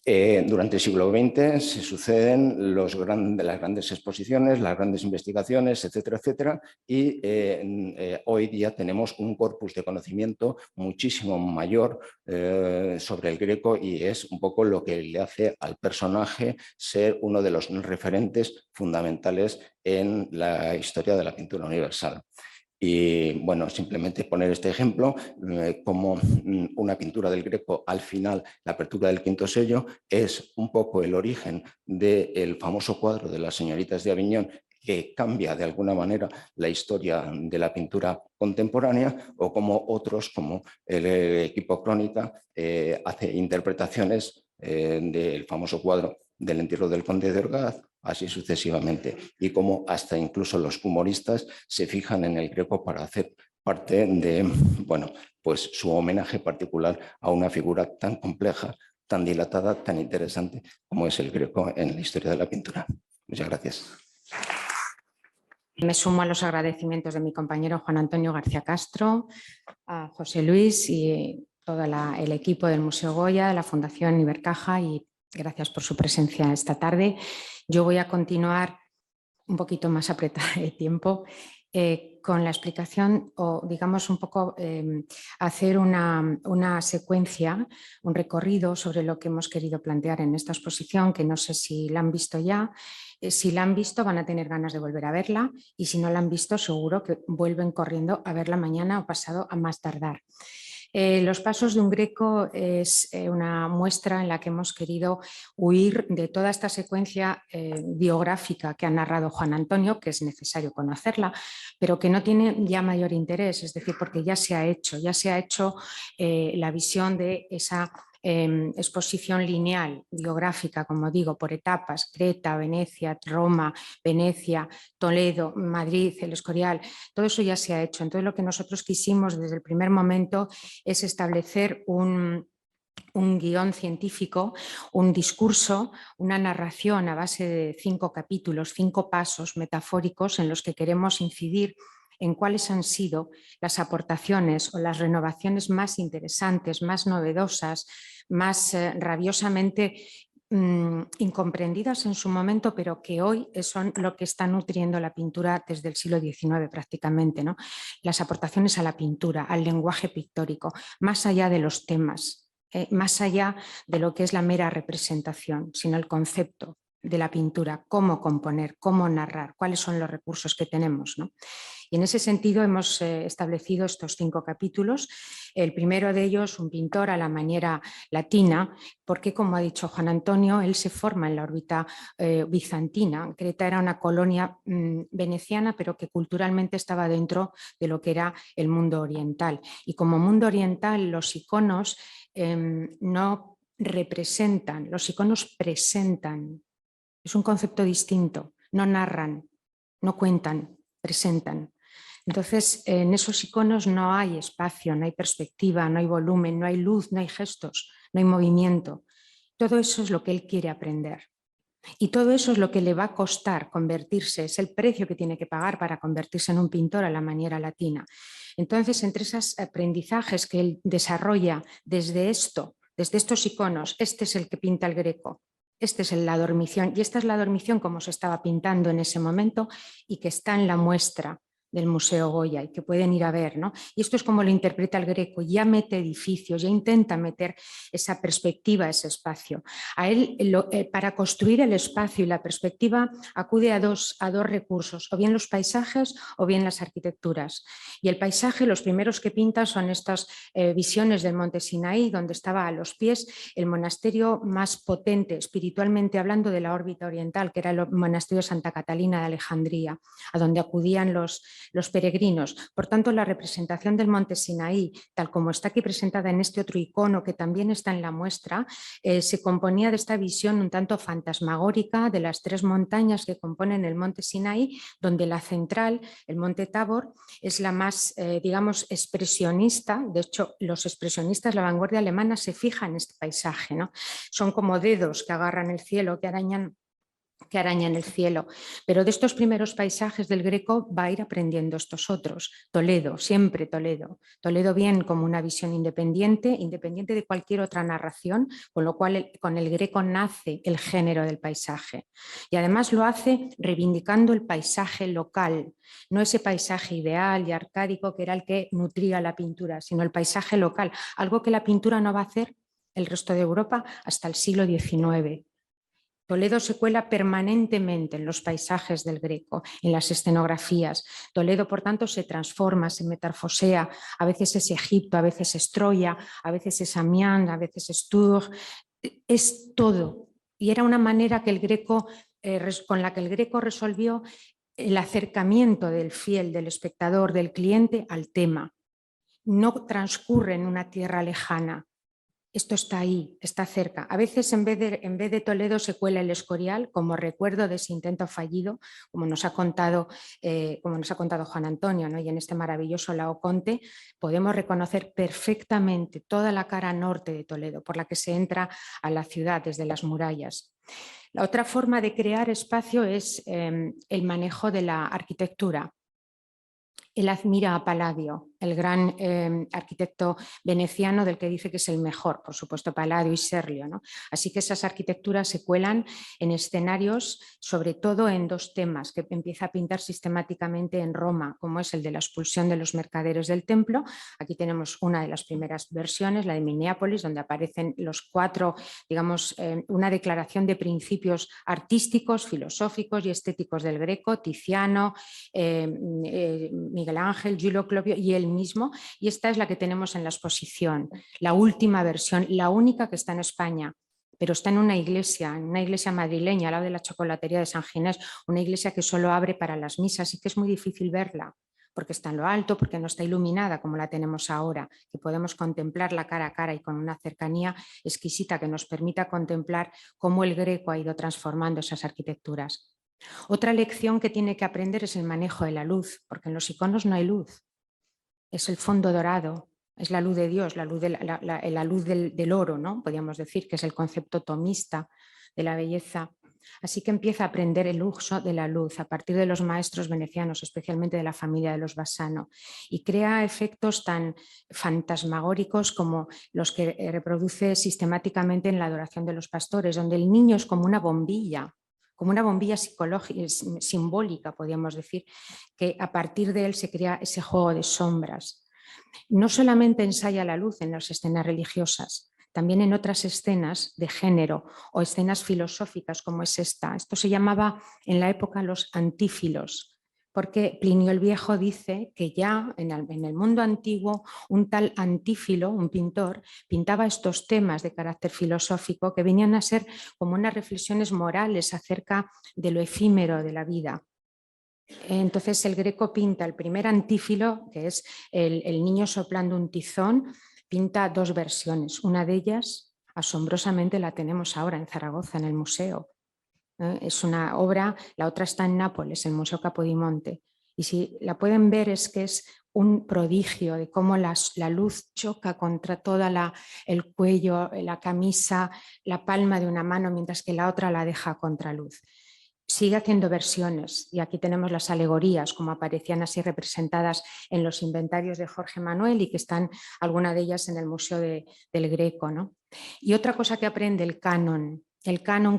Durante el siglo XX se suceden las grandes exposiciones, las grandes investigaciones, etcétera, etcétera, y hoy día tenemos un corpus de conocimiento muchísimo mayor sobre el Greco y es un poco lo que le hace al personaje ser uno de los referentes fundamentales en la historia de la pintura universal. Y bueno, simplemente poner este ejemplo como una pintura del Greco al final, la apertura del quinto sello, es un poco el origen del famoso cuadro de las señoritas de Aviñón que cambia de alguna manera la historia de la pintura contemporánea, o como otros, como el equipo Crónica, hace interpretaciones del famoso cuadro del entierro del conde de Orgaz, así sucesivamente, y como hasta incluso los humoristas se fijan en el Greco para hacer parte de, bueno, pues su homenaje particular a una figura tan compleja, tan dilatada, tan interesante como es el Greco en la historia de la pintura. Muchas gracias. Me sumo a los agradecimientos de mi compañero Juan Antonio García Castro, a José Luis y todo el equipo del Museo Goya, de la Fundación Ibercaja, y gracias por su presencia esta tarde. Yo voy a continuar un poquito más apretada de tiempo con la explicación, o digamos un poco hacer una secuencia, un recorrido sobre lo que hemos querido plantear en esta exposición, que no sé si la han visto ya. Si la han visto van a tener ganas de volver a verla, y si no la han visto seguro que vuelven corriendo a verla mañana o pasado a más tardar. Los pasos de un Greco es una muestra en la que hemos querido huir de toda esta secuencia biográfica que ha narrado Juan Antonio, que es necesario conocerla, pero que no tiene ya mayor interés, es decir, porque ya se ha hecho la visión de esa exposición lineal, biográfica, como digo, por etapas: Creta, Venecia, Roma, Venecia, Toledo, Madrid, el Escorial. Todo eso ya se ha hecho. Entonces, lo que nosotros quisimos desde el primer momento es establecer un guión científico, un discurso, una narración a base de 5 capítulos, 5 pasos metafóricos en los que queremos incidir en cuáles han sido las aportaciones o las renovaciones más interesantes, más novedosas, más rabiosamente incomprendidas en su momento, pero que hoy son lo que está nutriendo la pintura desde el siglo XIX prácticamente, ¿no? Las aportaciones a la pintura, al lenguaje pictórico, más allá de los temas, más allá de lo que es la mera representación, sino el concepto de la pintura, cómo componer, cómo narrar, cuáles son los recursos que tenemos, ¿no? Y en ese sentido hemos establecido estos 5 capítulos. El primero de ellos, un pintor a la manera latina, porque, como ha dicho Juan Antonio, él se forma en la órbita bizantina. Creta era una colonia veneciana, pero que culturalmente estaba dentro de lo que era el mundo oriental. Y como mundo oriental, los iconos no representan, los iconos presentan. Es un concepto distinto, no narran, no cuentan, presentan. Entonces, en esos iconos no hay espacio, no hay perspectiva, no hay volumen, no hay luz, no hay gestos, no hay movimiento. Todo eso es lo que él quiere aprender. Y todo eso es lo que le va a costar convertirse, es el precio que tiene que pagar para convertirse en un pintor a la manera latina. Entonces, entre esos aprendizajes que él desarrolla desde estos iconos, este es el que pinta el Greco. Este es la dormición, y esta es la dormición como se estaba pintando en ese momento y que está en la muestra del Museo Goya y que pueden ir a ver, ¿no? Y esto es como lo interpreta el Greco, ya mete edificios, ya intenta meter esa perspectiva, ese espacio. A él, para construir el espacio y la perspectiva, acude a dos recursos, o bien los paisajes o bien las arquitecturas. Y el paisaje, los primeros que pinta son estas visiones del monte Sinaí, donde estaba a los pies el monasterio más potente, espiritualmente hablando, de la órbita oriental, que era el monasterio de Santa Catalina de Alejandría, a donde acudían los peregrinos. Por tanto, la representación del monte Sinaí, tal como está aquí presentada en este otro icono que también está en la muestra, se componía de esta visión un tanto fantasmagórica de las 3 montañas que componen el monte Sinaí, donde la central, el monte Tabor, es la más, digamos, expresionista. De hecho, los expresionistas, la vanguardia alemana, se fijan en este paisaje, ¿no? Son como dedos que agarran el cielo, que arañan el cielo, pero de estos primeros paisajes del Greco va a ir aprendiendo estos otros. Toledo, siempre Toledo. Toledo bien como una visión independiente de cualquier otra narración, con lo cual con el Greco nace el género del paisaje. Y además lo hace reivindicando el paisaje local, no ese paisaje ideal y arcádico que era el que nutría la pintura, sino el paisaje local, algo que la pintura no va a hacer el resto de Europa hasta el siglo XIX. Toledo se cuela permanentemente en los paisajes del Greco, en las escenografías. Toledo, por tanto, se transforma, se metamorfosea. A veces es Egipto, a veces es Troya, a veces es Amiens, a veces es Tours. Es todo. Y era una manera que el Greco, con la que el Greco resolvió el acercamiento del fiel, del espectador, del cliente al tema. No transcurre en una tierra lejana. Esto está ahí, está cerca. A veces en vez de Toledo se cuela el Escorial como recuerdo de ese intento fallido, como nos ha contado Juan Antonio, ¿no? Y en este maravilloso Laoconte podemos reconocer perfectamente toda la cara norte de Toledo por la que se entra a la ciudad desde las murallas. La otra forma de crear espacio es el manejo de la arquitectura. Él admira a Palladio, el gran arquitecto veneciano del que dice que es el mejor, por supuesto Palladio y Serlio, ¿no? Así que esas arquitecturas se cuelan en escenarios, sobre todo en dos temas que empieza a pintar sistemáticamente en Roma, como es el de la expulsión de los mercaderes del templo. Aquí tenemos una de las primeras versiones, la de Minneapolis, donde aparecen los cuatro, digamos, una declaración de principios artísticos, filosóficos y estéticos del Greco, Tiziano, Miguel Ángel, Giulio Clovio y él mismo, y esta es la que tenemos en la exposición, la última versión, la única que está en España, pero está en una iglesia madrileña, al lado de la chocolatería de San Ginés, una iglesia que solo abre para las misas y que es muy difícil verla, porque está en lo alto, porque no está iluminada como la tenemos ahora, que podemos contemplarla cara a cara y con una cercanía exquisita que nos permita contemplar cómo el Greco ha ido transformando esas arquitecturas. Otra lección que tiene que aprender es el manejo de la luz, porque en los iconos no hay luz, es el fondo dorado, es la luz de Dios, la luz del oro, ¿no? Podríamos decir que es el concepto tomista de la belleza. Así que empieza a aprender el uso de la luz a partir de los maestros venecianos, especialmente de la familia de los Bassano, y crea efectos tan fantasmagóricos como los que reproduce sistemáticamente en la adoración de los pastores, donde el niño es como una bombilla psicológica, simbólica, podríamos decir, que a partir de él se crea ese juego de sombras. No solamente ensaya la luz en las escenas religiosas, también en otras escenas de género o escenas filosóficas como es esta. Esto se llamaba en la época los antífilos, porque Plinio el Viejo dice que ya en el mundo antiguo un tal Antífilo, un pintor, pintaba estos temas de carácter filosófico que venían a ser como unas reflexiones morales acerca de lo efímero de la vida. Entonces el Greco pinta el primer Antífilo, que es el niño soplando un tizón, pinta dos versiones. Una de ellas, asombrosamente, la tenemos ahora en Zaragoza, en el museo. Es una obra, la otra está en Nápoles, en el Museo Capodimonte. Y si la pueden ver es que es un prodigio de cómo la luz choca contra toda el cuello, la camisa, la palma de una mano, mientras que la otra la deja a contraluz. Sigue haciendo versiones y aquí tenemos las alegorías como aparecían así representadas en los inventarios de Jorge Manuel y que están algunas de ellas en el Museo del Greco, ¿no? Y otra cosa que aprende el canon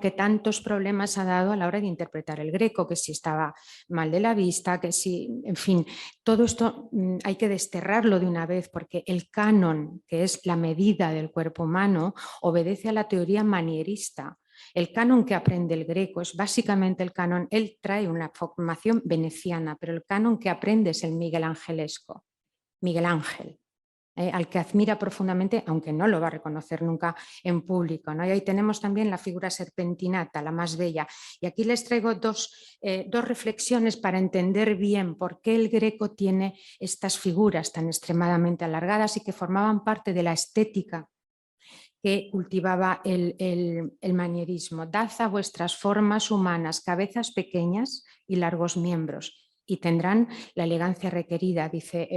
que tantos problemas ha dado a la hora de interpretar el Greco, que si estaba mal de la vista, que si, en fin, todo esto hay que desterrarlo de una vez porque el canon, que es la medida del cuerpo humano, obedece a la teoría manierista. El canon que aprende el Greco es básicamente el canon, él trae una formación veneciana, pero el canon que aprende es el Miguel Angelesco, Miguel Ángel. Al que admira profundamente, aunque no lo va a reconocer nunca en público, ¿no? Y ahí tenemos también la figura serpentinata, la más bella. Y aquí les traigo dos reflexiones para entender bien por qué el Greco tiene estas figuras tan extremadamente alargadas y que formaban parte de la estética que cultivaba el manierismo. Dad a vuestras formas humanas cabezas pequeñas y largos miembros, y tendrán la elegancia requerida, dice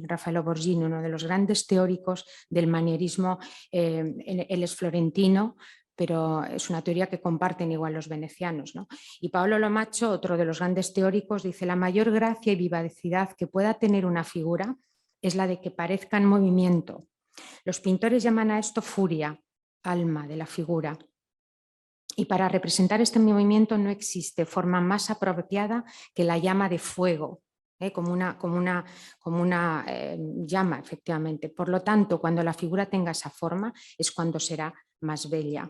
Raffaello Borghini, uno de los grandes teóricos del manierismo. Él es florentino, pero es una teoría que comparten igual los venecianos, ¿no? Y Paolo Lomacho, otro de los grandes teóricos, dice: la mayor gracia y vivacidad que pueda tener una figura es la de que parezca en movimiento. Los pintores llaman a esto furia, alma de la figura. Y para representar este movimiento no existe forma más apropiada que la llama de fuego, como una llama, efectivamente. Por lo tanto, cuando la figura tenga esa forma es cuando será más bella.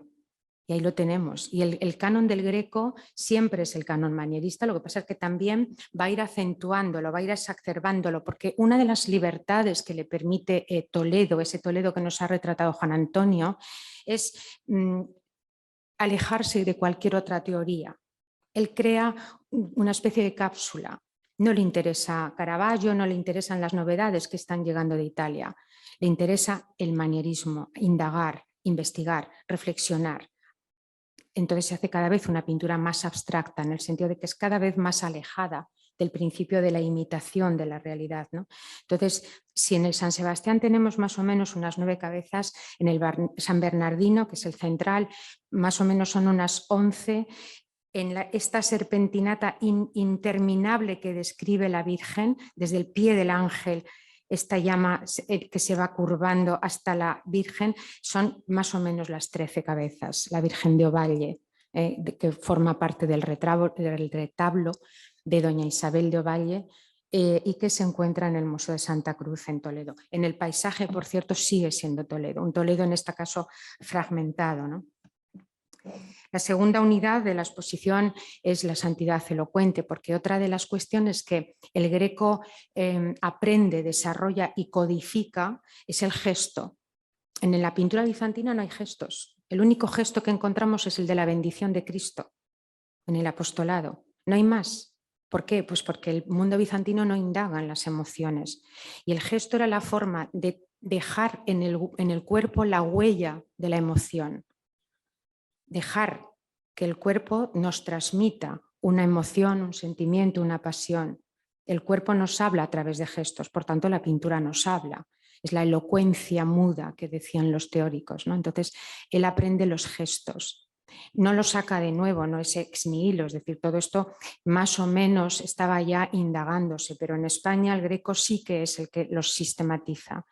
Y ahí lo tenemos. Y el canon del Greco siempre es el canon manierista, lo que pasa es que también va a ir acentuándolo, va a ir exacerbándolo, porque una de las libertades que le permite Toledo, ese Toledo que nos ha retratado Juan Antonio, es alejarse de cualquier otra teoría. Él crea una especie de cápsula. No le interesa Caravaggio, no le interesan las novedades que están llegando de Italia. Le interesa el manierismo, indagar, investigar, reflexionar. Entonces se hace cada vez una pintura más abstracta, en el sentido de que es cada vez más alejada del principio de la imitación de la realidad, ¿no? Entonces, si en el San Sebastián tenemos más o menos unas 9 cabezas, en el San Bernardino, que es el central, más o menos son unas 11. En esta serpentinata interminable que describe la Virgen, desde el pie del ángel, esta llama que se va curvando hasta la Virgen, son más o menos las 13 cabezas. La Virgen de Ovalle, que forma parte del retablo de doña Isabel de Ovalle, y que se encuentra en el Museo de Santa Cruz en Toledo. En el paisaje, por cierto, sigue siendo Toledo, un Toledo en este caso fragmentado, ¿no? La segunda unidad de la exposición es la santidad elocuente, porque otra de las cuestiones que el Greco aprende, desarrolla y codifica es el gesto. En la pintura bizantina no hay gestos. El único gesto que encontramos es el de la bendición de Cristo en el apostolado. No hay más. ¿Por qué? Pues porque el mundo bizantino no indaga en las emociones. Y el gesto era la forma de dejar en el cuerpo la huella de la emoción. Dejar que el cuerpo nos transmita una emoción, un sentimiento, una pasión. El cuerpo nos habla a través de gestos, por tanto la pintura nos habla. Es la elocuencia muda que decían los teóricos, ¿no? Entonces él aprende los gestos. No lo saca de nuevo, no es ex nihilo, es decir, todo esto más o menos estaba ya indagándose, pero en España el Greco sí que es el que los sistematiza.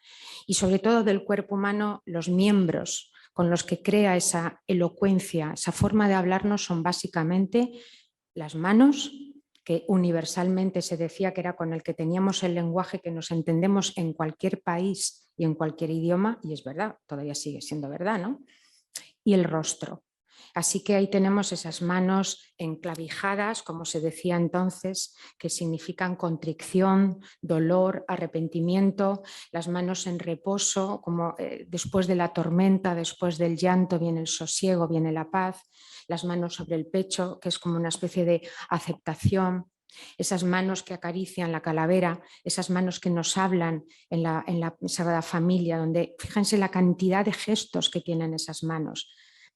Y sobre todo del cuerpo humano, los miembros con los que crea esa elocuencia, esa forma de hablarnos, son básicamente las manos, que universalmente se decía que era con el que teníamos el lenguaje que nos entendemos en cualquier país y en cualquier idioma, y es verdad, todavía sigue siendo verdad, ¿no? Y el rostro. Así que ahí tenemos esas manos enclavijadas, como se decía entonces, que significan contrición, dolor, arrepentimiento, las manos en reposo, como después de la tormenta, después del llanto viene el sosiego, viene la paz, las manos sobre el pecho, que es como una especie de aceptación, esas manos que acarician la calavera, esas manos que nos hablan en la Sagrada Familia, donde fíjense la cantidad de gestos que tienen esas manos.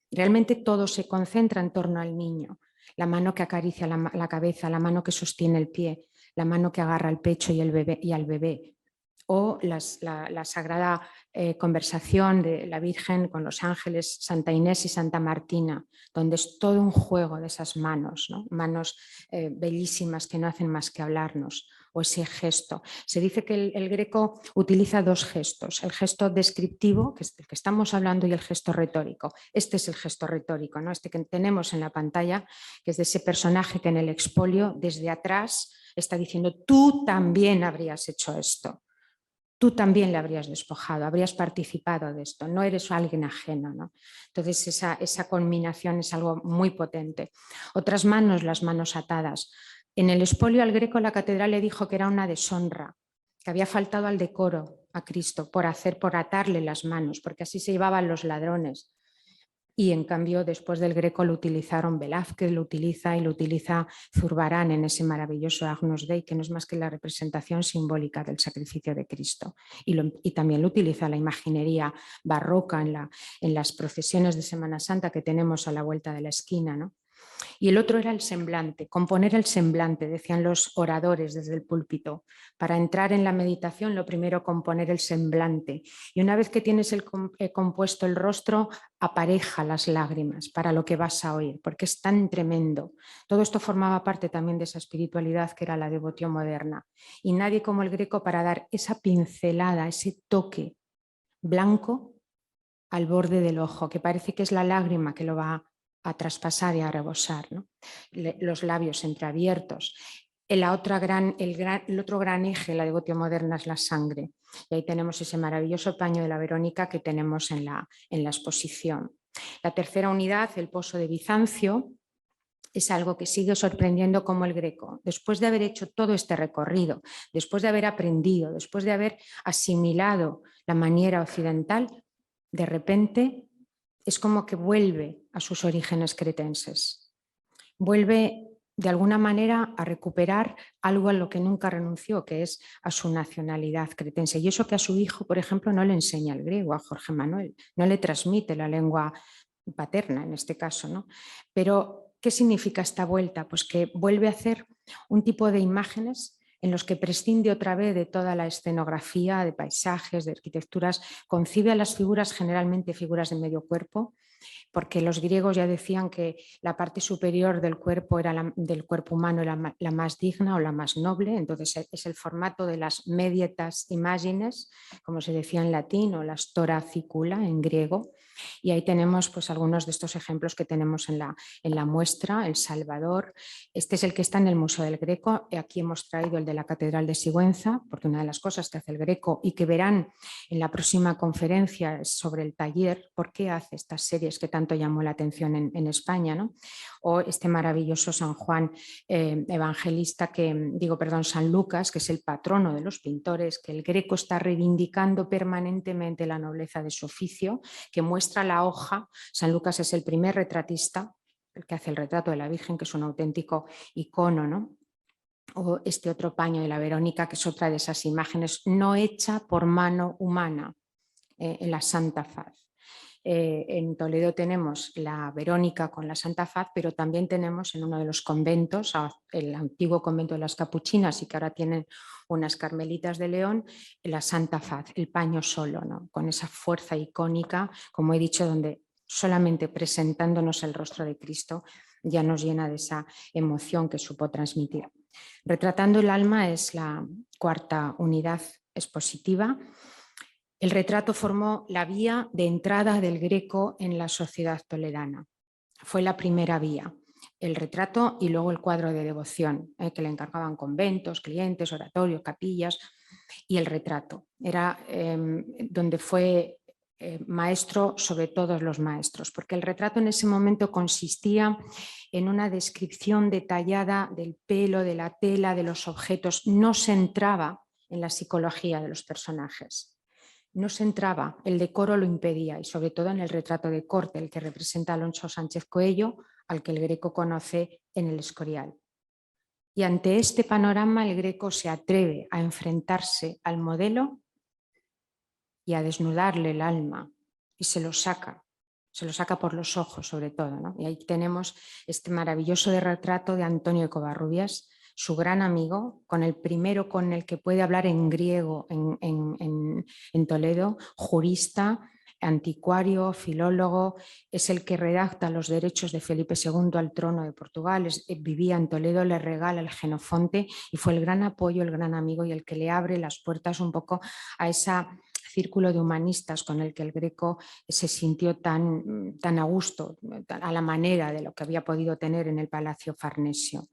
Realmente todo se concentra en torno al niño, la mano que acaricia la cabeza, la mano que sostiene el pie, la mano que agarra el pecho y al bebé, o la sagrada conversación de la Virgen con los ángeles Santa Inés y Santa Martina, donde es todo un juego de esas manos, ¿no? Manos bellísimas que no hacen más que hablarnos, o ese gesto. Se dice que el Greco utiliza 2 gestos, el gesto descriptivo, que es del que estamos hablando, y el gesto retórico. Este es el gesto retórico, ¿no? Este que tenemos en la pantalla, que es de ese personaje que en el expolio, desde atrás, está diciendo: tú también habrías hecho esto. Tú también le habrías despojado, habrías participado de esto, no eres alguien ajeno, ¿no? Entonces esa combinación es algo muy potente. Otras manos, las manos atadas. En el expolio al Greco la catedral le dijo que era una deshonra, que había faltado al decoro a Cristo por atarle las manos, porque así se llevaban los ladrones. Y en cambio después del Greco lo utilizaron Velázquez, lo utiliza Zurbarán en ese maravilloso Agnus Dei, que no es más que la representación simbólica del sacrificio de Cristo. Y también lo utiliza la imaginería barroca en las procesiones de Semana Santa que tenemos a la vuelta de la esquina, ¿no? Y el otro era el semblante, componer el semblante, decían los oradores desde el púlpito. Para entrar en la meditación, lo primero, componer el semblante. Y una vez que tienes compuesto el rostro, apareja las lágrimas para lo que vas a oír, porque es tan tremendo. Todo esto formaba parte también de esa espiritualidad que era la devoción moderna. Y nadie como el Greco para dar esa pincelada, ese toque blanco al borde del ojo, que parece que es la lágrima que lo va a traspasar y a rebosar, ¿no? Los labios entreabiertos. El otro gran eje de la devoción moderna es la sangre. Y ahí tenemos ese maravilloso paño de la Verónica que tenemos en la exposición. La tercera unidad, el pozo de Bizancio, es algo que sigue sorprendiendo como el Greco. Después de haber hecho todo este recorrido, después de haber aprendido, después de haber asimilado la maniera occidental, de repente es como que vuelve a sus orígenes cretenses. Vuelve de alguna manera a recuperar algo a lo que nunca renunció, que es a su nacionalidad cretense. Y eso que a su hijo, por ejemplo, no le enseña el griego, a Jorge Manuel, no le transmite la lengua paterna en este caso, ¿no? Pero, ¿qué significa esta vuelta? Pues que vuelve a hacer un tipo de imágenes en los que prescinde otra vez de toda la escenografía, de paisajes, de arquitecturas, concibe a las figuras generalmente figuras de medio cuerpo, porque los griegos ya decían que la parte superior del cuerpo, del cuerpo humano era la más digna o la más noble, entonces es el formato de las medietas imágenes, como se decía en latín, o las toracicula en griego, y ahí tenemos pues algunos de estos ejemplos que tenemos en la muestra, el Salvador. Este es el que está en el Museo del Greco, aquí hemos traído el de la Catedral de Sigüenza, porque una de las cosas que hace el Greco y que verán en la próxima conferencia es sobre el taller, por qué hace estas series que tanto llamó la atención en España, ¿no? O este maravilloso San Juan evangelista, San Lucas, que es el patrono de los pintores, que el Greco está reivindicando permanentemente la nobleza de su oficio, que muestra la hoja. San Lucas es el primer retratista, el que hace el retrato de la Virgen, que es un auténtico icono, ¿no? O este otro paño de la Verónica, que es otra de esas imágenes no hecha por mano humana, en la Santa Faz. En Toledo tenemos la Verónica con la Santa Faz, pero también tenemos en uno de los conventos, el antiguo convento de las Capuchinas y que ahora tienen unas Carmelitas de León, la Santa Faz, el paño solo, ¿no? Con esa fuerza icónica, como he dicho, donde solamente presentándonos el rostro de Cristo ya nos llena de esa emoción que supo transmitir. Retratando el alma es la cuarta unidad expositiva. El retrato formó la vía de entrada del Greco en la sociedad toledana. Fue la primera vía, el retrato y luego el cuadro de devoción, que le encargaban conventos, clientes, oratorios, capillas, y el retrato. Era donde fue maestro sobre todos los maestros, porque el retrato en ese momento consistía en una descripción detallada del pelo, de la tela, de los objetos. No se entraba en la psicología de los personajes. No se entraba, el decoro lo impedía, y sobre todo en el retrato de corte, el que representa a Alonso Sánchez Coello, al que el Greco conoce en el Escorial. Y ante este panorama el Greco se atreve a enfrentarse al modelo y a desnudarle el alma, y se lo saca por los ojos sobre todo, ¿no? Y ahí tenemos este maravilloso retrato de Antonio de Covarrubias, su gran amigo, con el primero con el que puede hablar en griego en Toledo, jurista, anticuario, filólogo, es el que redacta los derechos de Felipe II al trono de Portugal, vivía en Toledo, le regala el Genofonte y fue el gran apoyo, el gran amigo y el que le abre las puertas un poco a ese círculo de humanistas con el que el Greco se sintió tan a gusto, a la manera de lo que había podido tener en el Palacio Farnesio.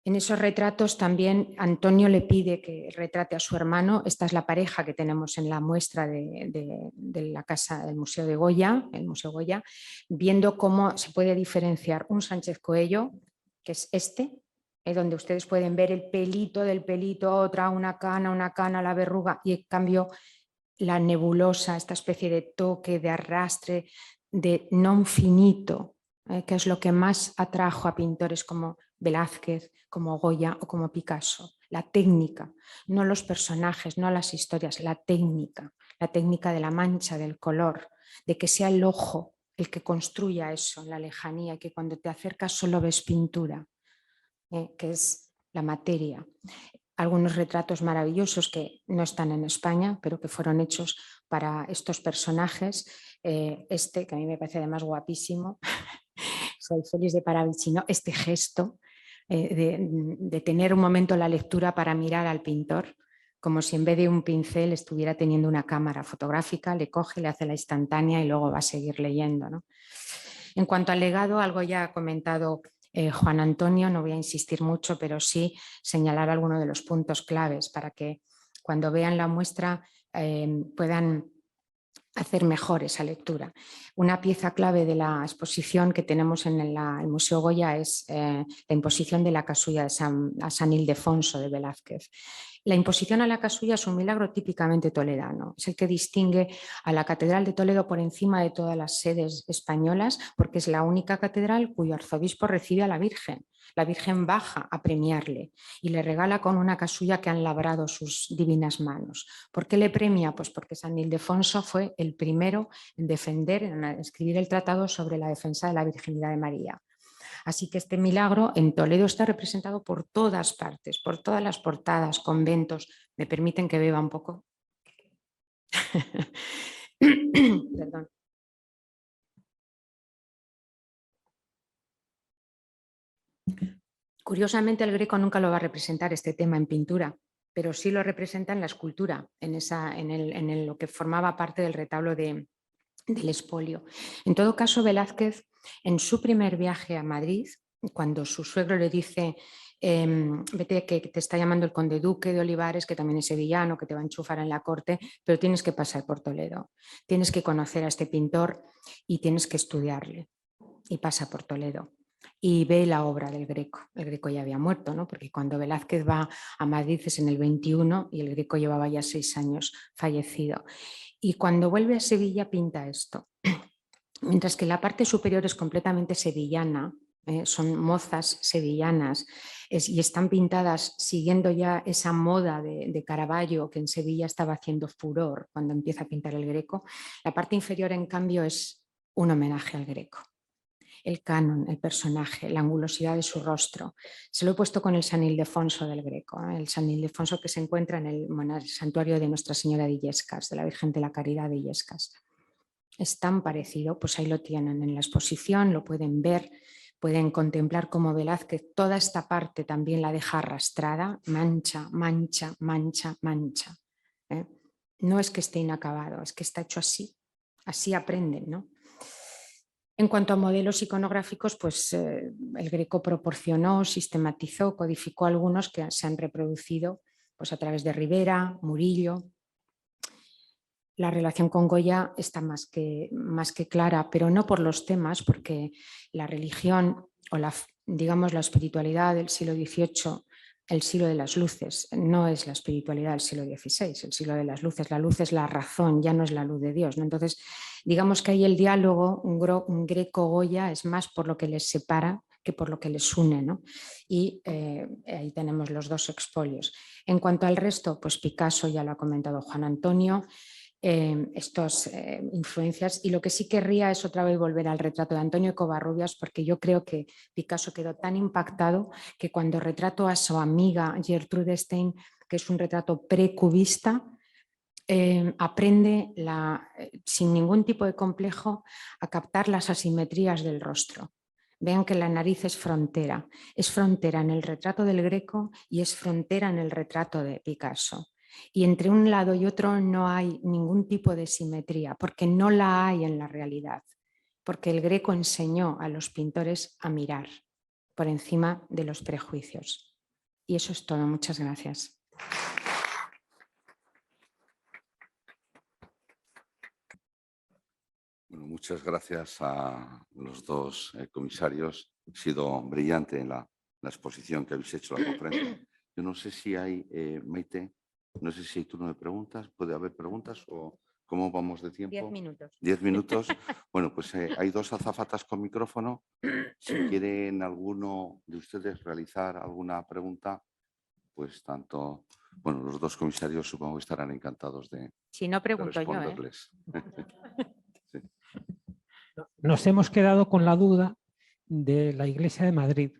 En esos retratos también Antonio le pide que retrate a su hermano. Esta es la pareja que tenemos en la muestra de la casa del Museo de Goya, el Museo Goya, viendo cómo se puede diferenciar un Sánchez Coello, que es donde ustedes pueden ver el pelito del pelito, una cana, la verruga, y en cambio la nebulosa, esta especie de toque, de arrastre, de non finito, que es lo que más atrajo a pintores como Velázquez, como Goya o como Picasso. La técnica, no los personajes, no las historias, la técnica de la mancha, del color, de que sea el ojo el que construya eso en la lejanía, que cuando te acercas solo ves pintura, que es la materia. Algunos retratos maravillosos que no están en España, pero que fueron hechos para estos personajes. Que a mí me parece además guapísimo, soy Félix de Paravicino, este gesto de tener un momento la lectura para mirar al pintor, como si en vez de un pincel estuviera teniendo una cámara fotográfica, le coge, le hace la instantánea y luego va a seguir leyendo, ¿no? En cuanto al legado, algo ya ha comentado Juan Antonio, no voy a insistir mucho, pero sí señalar algunos de los puntos claves para que cuando vean la muestra puedan hacer mejor esa lectura. Una pieza clave de la exposición que tenemos en el Museo Goya es la imposición de la casulla a San Ildefonso de Velázquez. La imposición a la casulla es un milagro típicamente toledano. Es el que distingue a la Catedral de Toledo por encima de todas las sedes españolas, porque es la única catedral cuyo arzobispo recibe a la Virgen. La Virgen baja a premiarle y le regala con una casulla que han labrado sus divinas manos. ¿Por qué le premia? Pues porque San Ildefonso fue el primero en defender, en escribir el tratado sobre la defensa de la virginidad de María. Así que este milagro en Toledo está representado por todas partes, por todas las portadas, conventos. ¿Me permiten que beba un poco? Perdón. Curiosamente, el Greco nunca lo va a representar este tema en pintura, pero sí lo representa en la escultura, en lo que formaba parte del retablo del expolio. En todo caso, Velázquez, en su primer viaje a Madrid, cuando su suegro le dice, vete que te está llamando el conde duque de Olivares, que también es sevillano, que te va a enchufar en la corte, pero tienes que pasar por Toledo, tienes que conocer a este pintor y tienes que estudiarle. Y pasa por Toledo y ve la obra del Greco. El Greco ya había muerto, ¿no? Porque cuando Velázquez va a Madrid es en el 21 y el Greco llevaba ya 6 años fallecido. Y cuando vuelve a Sevilla pinta esto. Mientras que la parte superior es completamente sevillana, son mozas sevillanas y están pintadas siguiendo ya esa moda de Caravaggio que en Sevilla estaba haciendo furor cuando empieza a pintar el Greco. La parte inferior, en cambio, es un homenaje al Greco. El canon, el personaje, la angulosidad de su rostro. Se lo he puesto con el San Ildefonso del Greco, el San Ildefonso que se encuentra en el santuario de Nuestra Señora de Illescas, de la Virgen de la Caridad de Illescas. Es tan parecido, pues ahí lo tienen en la exposición, lo pueden ver, pueden contemplar cómo Velázquez toda esta parte también la deja arrastrada, mancha, mancha, mancha, mancha. No es que esté inacabado, es que está hecho así, así aprenden, ¿no? En cuanto a modelos iconográficos, pues el Greco proporcionó, sistematizó, codificó algunos que se han reproducido pues, a través de Rivera, Murillo. La relación con Goya está más que clara, pero no por los temas, porque la religión o digamos la espiritualidad del siglo XVIII, el siglo de las luces, no es la espiritualidad del siglo XVI, el siglo de las luces. La luz es la razón, ya no es la luz de Dios, ¿no? Entonces, digamos que ahí el diálogo, un Greco-Goya, es más por lo que les separa que por lo que les une, ¿no? Y ahí tenemos los dos expolios. En cuanto al resto, pues Picasso ya lo ha comentado Juan Antonio, estas influencias, y lo que sí querría es otra vez volver al retrato de Antonio Covarrubias, porque yo creo que Picasso quedó tan impactado que cuando retrató a su amiga Gertrude Stein, que es un retrato precubista, aprende sin ningún tipo de complejo a captar las asimetrías del rostro. Vean que la nariz es frontera en el retrato del Greco y es frontera en el retrato de Picasso. Y entre un lado y otro no hay ningún tipo de simetría, porque no la hay en la realidad, porque el Greco enseñó a los pintores a mirar por encima de los prejuicios. Y eso es todo. Muchas gracias. Bueno, muchas gracias a los dos comisarios. Ha sido brillante la exposición que habéis hecho, la conferencia. Yo no sé si hay, Maite, no sé si hay turno de preguntas. ¿Puede haber preguntas o cómo vamos de tiempo? 10 minutos. 10 minutos. Bueno, pues hay dos azafatas con micrófono. Si quieren alguno de ustedes realizar alguna pregunta, pues tanto, bueno, los dos comisarios supongo que estarán encantados de Si no, pregunto responderles. Sí. Nos hemos quedado con la duda de la Iglesia de Madrid,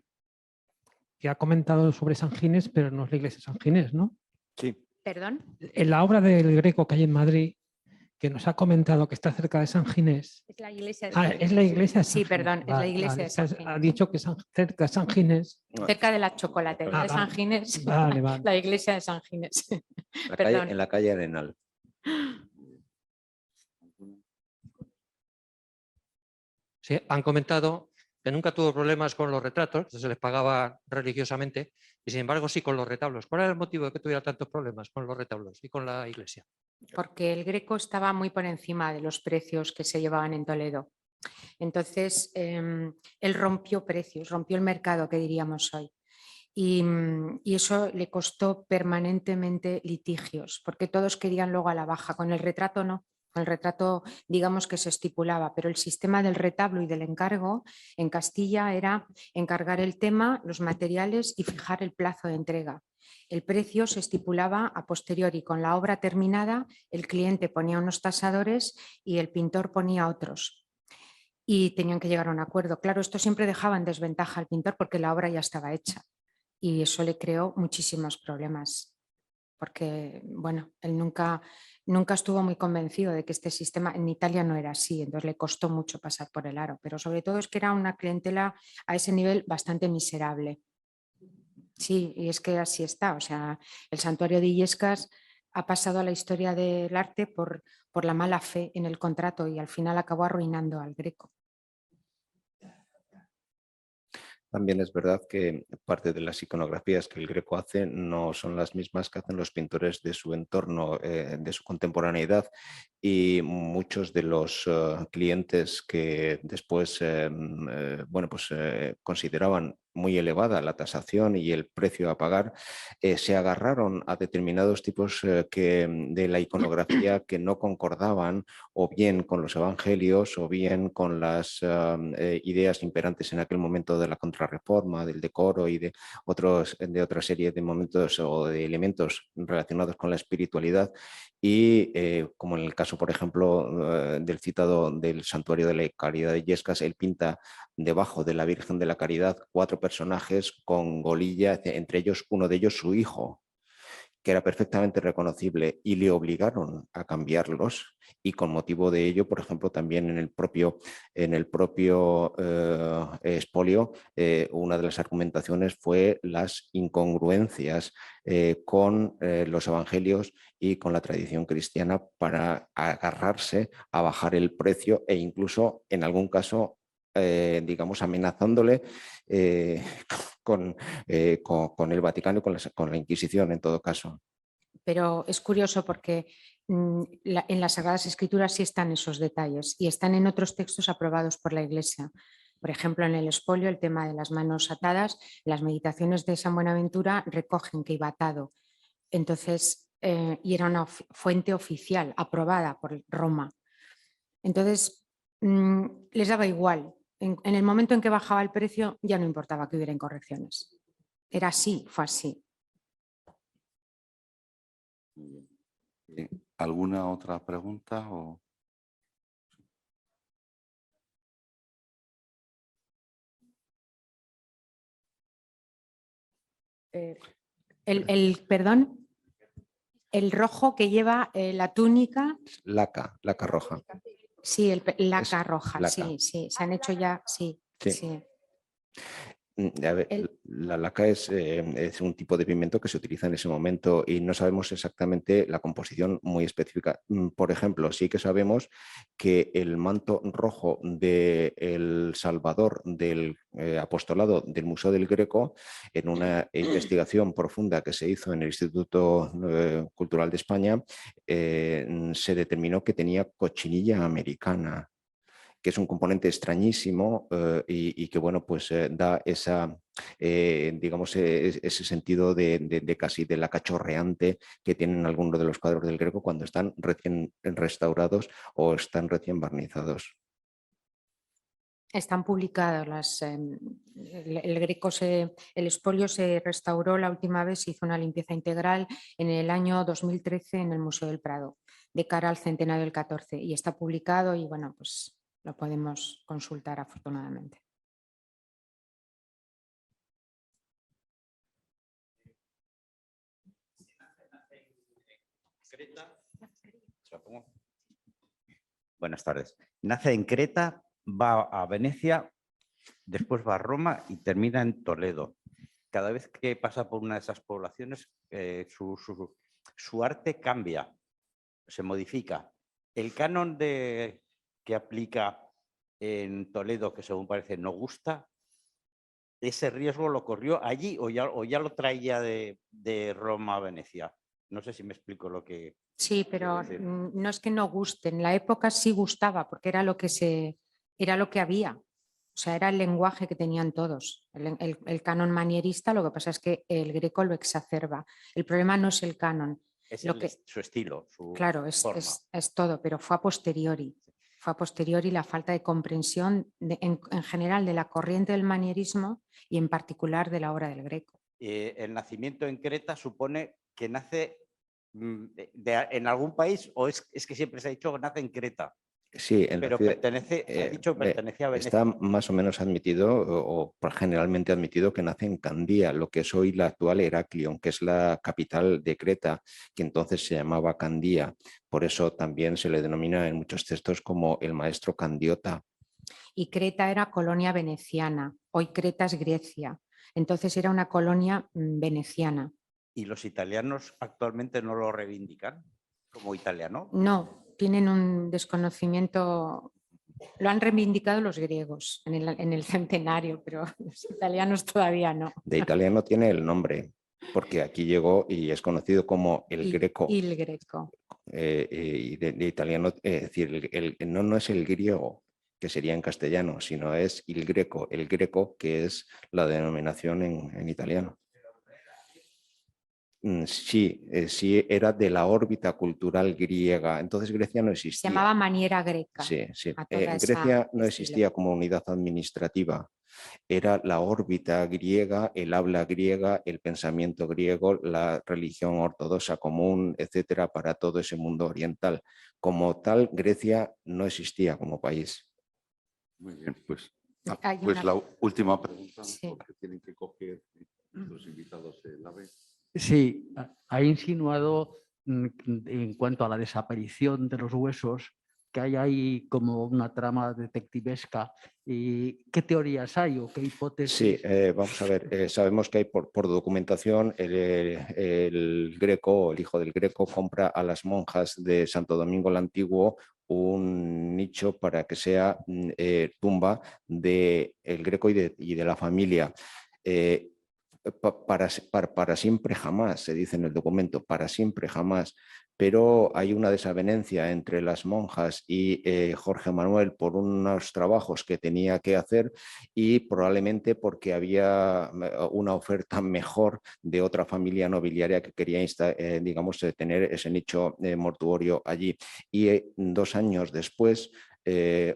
que ha comentado sobre San Ginés, pero no es la Iglesia de San Ginés, ¿no? Sí. ¿Perdón? En la obra del Greco que hay en Madrid, que nos ha comentado que está cerca de San Ginés. Es la iglesia de San Ginés. Es la iglesia de San Sí, Ginés. perdón, es la iglesia de San Ginés. Ha dicho que cerca de San Ginés. Cerca de la chocolatería de San Ginés. Vale. La iglesia de San Ginés. En la calle Arenal. Sí, han comentado que nunca tuvo problemas con los retratos, que se les pagaba religiosamente, y sin embargo sí con los retablos. ¿Cuál era el motivo de que tuviera tantos problemas con los retablos y con la iglesia? Porque el Greco estaba muy por encima de los precios que se llevaban en Toledo. Entonces, él rompió precios, rompió el mercado, que diríamos hoy. y eso le costó permanentemente litigios, porque todos querían luego a la baja. Con el retrato no. Con el retrato, digamos que se estipulaba, pero el sistema del retablo y del encargo en Castilla era encargar el tema, los materiales y fijar el plazo de entrega. El precio se estipulaba a posteriori. Con la obra terminada, el cliente ponía unos tasadores y el pintor ponía otros. Y tenían que llegar a un acuerdo. Claro, esto siempre dejaba en desventaja al pintor porque la obra ya estaba hecha. Y eso le creó muchísimos problemas. Porque, bueno, él nunca estuvo muy convencido de que este sistema en Italia no era así. Entonces le costó mucho pasar por el aro. Pero sobre todo es que era una clientela a ese nivel bastante miserable. Sí, y es que así está. O sea, el santuario de Illescas ha pasado a la historia del arte por la mala fe en el contrato y al final acabó arruinando al Greco. También es verdad que parte de las iconografías que el Greco hace no son las mismas que hacen los pintores de su entorno, de su contemporaneidad, y muchos de los clientes que después consideraban muy elevada la tasación y el precio a pagar, se agarraron a determinados tipos de la iconografía que no concordaban o bien con los evangelios o bien con las ideas imperantes en aquel momento de la contrarreforma, del decoro y de otra serie de momentos o de elementos relacionados con la espiritualidad. Y como en el caso, por ejemplo, del citado del Santuario de la Caridad de Illescas, él pinta debajo de la Virgen de la Caridad 4 personajes con golilla, entre ellos uno de ellos su hijo, que era perfectamente reconocible, y le obligaron a cambiarlos, y con motivo de ello, por ejemplo, también en el propio expolio, una de las argumentaciones fue las incongruencias con los evangelios y con la tradición cristiana para agarrarse a bajar el precio e incluso en algún caso digamos amenazándole con el Vaticano y con la Inquisición en todo caso. Pero es curioso porque en las Sagradas Escrituras sí están esos detalles y están en otros textos aprobados por la Iglesia. Por ejemplo, en el expolio, el tema de las manos atadas, las meditaciones de San Buenaventura recogen que iba atado. Entonces, y era una fuente oficial aprobada por Roma. Entonces, les daba igual. En el momento en que bajaba el precio ya no importaba que hubiera incorrecciones. Era así, fue así. ¿Alguna otra pregunta? Perdón, el rojo que lleva la túnica. Laca roja. Sí, laca Es roja, laca. sí, se han hecho ya, sí. A ver, la laca es un tipo de pigmento que se utiliza en ese momento y no sabemos exactamente la composición muy específica. Por ejemplo, sí que sabemos que el manto rojo del Salvador del apostolado del Museo del Greco, en una investigación profunda que se hizo en el Instituto Cultural de España, se determinó que tenía cochinilla americana, que es un componente extrañísimo y que, bueno, pues da esa, digamos, ese sentido de casi de la cachorreante que tienen algunos de los cuadros del Greco cuando están recién restaurados o están recién barnizados. Están publicados el Greco, el expolio se restauró la última vez, se hizo una limpieza integral en el año 2013 en el Museo del Prado, de cara al centenario del 14, y está publicado y bueno, pues lo podemos consultar afortunadamente. Buenas tardes. Nace en Creta, va a Venecia, después va a Roma y termina en Toledo. Cada vez que pasa por una de esas poblaciones, su arte cambia, se modifica. El canon que aplica en Toledo, que según parece no gusta, ¿ese riesgo lo corrió allí o ya lo traía de Roma a Venecia? No sé si me explico lo que... Sí, pero no es que no guste, en la época sí gustaba porque era lo que había. O sea, era el lenguaje que tenían todos. El canon manierista, lo que pasa es que el greco lo exacerba. El problema no es el canon. Es su estilo, su Claro, forma. es todo, pero fue a posteriori. Fue a posteriori la falta de comprensión en general de la corriente del manierismo y en particular de la obra del Greco. ¿El nacimiento en Creta supone que nace en algún país o es que siempre se ha dicho que nace en Creta? Sí, Pero pertenece, ha dicho pertenecía a Venecia. Está más o menos admitido o generalmente admitido que nace en Candía, lo que es hoy la actual Heraclión, que es la capital de Creta, que entonces se llamaba Candía. Por eso también se le denomina en muchos textos como el maestro Candiota. Y Creta era colonia veneciana, hoy Creta es Grecia, entonces era una colonia veneciana. ¿Y los italianos actualmente no lo reivindican como italiano? No, tienen un desconocimiento, lo han reivindicado los griegos en el centenario, pero los italianos todavía no. De italiano tiene el nombre, porque aquí llegó y es conocido como el Greco. El Greco. Y de italiano, es decir, no es el griego, que sería en castellano, sino es el greco, que es la denominación en italiano. Sí, sí, era de la órbita cultural griega. Entonces Grecia no existía. Se llamaba maniera greca. Sí, sí. Grecia no existía como unidad administrativa. Era la órbita griega, el habla griega, el pensamiento griego, la religión ortodoxa común, etcétera, para todo ese mundo oriental. Como tal, Grecia no existía como país. Muy bien, pues Pues la última pregunta, sí. porque tienen que coger los invitados el AVE. Sí, ha insinuado en cuanto a la desaparición de los huesos que hay ahí como una trama detectivesca. ¿Y qué teorías hay o qué hipótesis? Sí, vamos a ver, sabemos que hay por documentación el Greco, el hijo del Greco, compra a las monjas de Santo Domingo el Antiguo un nicho para que sea tumba del Greco y de la familia. Para siempre jamás, se dice en el documento, para siempre jamás, pero hay una desavenencia entre las monjas y Jorge Manuel por unos trabajos que tenía que hacer y probablemente porque había una oferta mejor de otra familia nobiliaria que quería digamos, tener ese nicho mortuorio allí. Y 2 años después,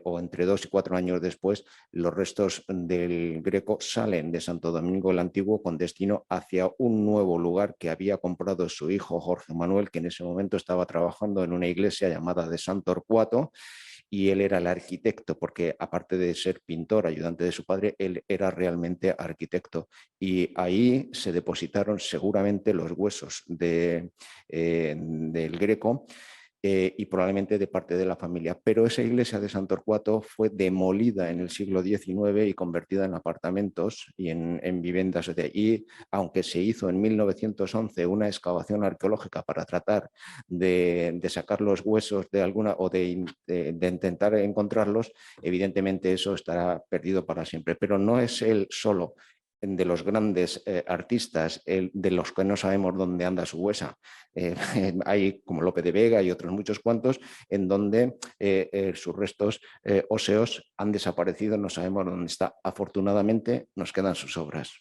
o entre 2 y 4 años después, los restos del Greco salen de Santo Domingo el Antiguo con destino hacia un nuevo lugar que había comprado su hijo Jorge Manuel, que en ese momento estaba trabajando en una iglesia llamada de San Torcuato, y él era el arquitecto, porque aparte de ser pintor, ayudante de su padre, él era realmente arquitecto. Y ahí se depositaron seguramente los huesos del Greco, y probablemente de parte de la familia. Pero esa iglesia de San Torcuato fue demolida en el siglo XIX y convertida en apartamentos y en viviendas. Y aunque se hizo en 1911 una excavación arqueológica para tratar de sacar los huesos de alguna o de intentar encontrarlos, evidentemente eso estará perdido para siempre. Pero no es él solo de los grandes artistas, de los que no sabemos dónde anda su huesa. Hay como Lope de Vega y otros muchos cuantos en donde sus restos óseos han desaparecido, no sabemos dónde está. Afortunadamente nos quedan sus obras.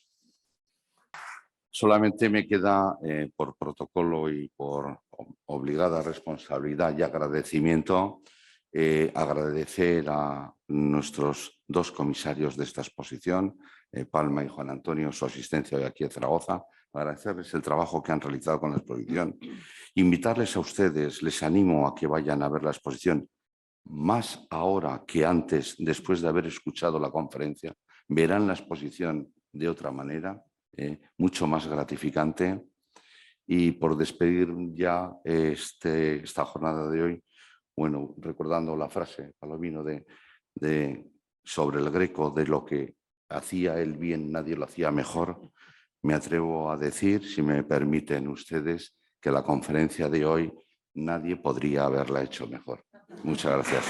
Solamente me queda, por protocolo y por obligada responsabilidad y agradecimiento, agradecer a nuestros 2 comisarios de esta exposición, Palma y Juan Antonio, su asistencia hoy aquí en Zaragoza, agradecerles el trabajo que han realizado con la exposición, invitarles a ustedes, les animo a que vayan a ver la exposición, más ahora que antes, después de haber escuchado la conferencia, verán la exposición de otra manera, mucho más gratificante. Y por despedir ya esta jornada de hoy, bueno, recordando la frase, Palomino, sobre el Greco, de lo que hacía él bien, nadie lo hacía mejor, me atrevo a decir, si me permiten ustedes, que la conferencia de hoy nadie podría haberla hecho mejor. Muchas gracias.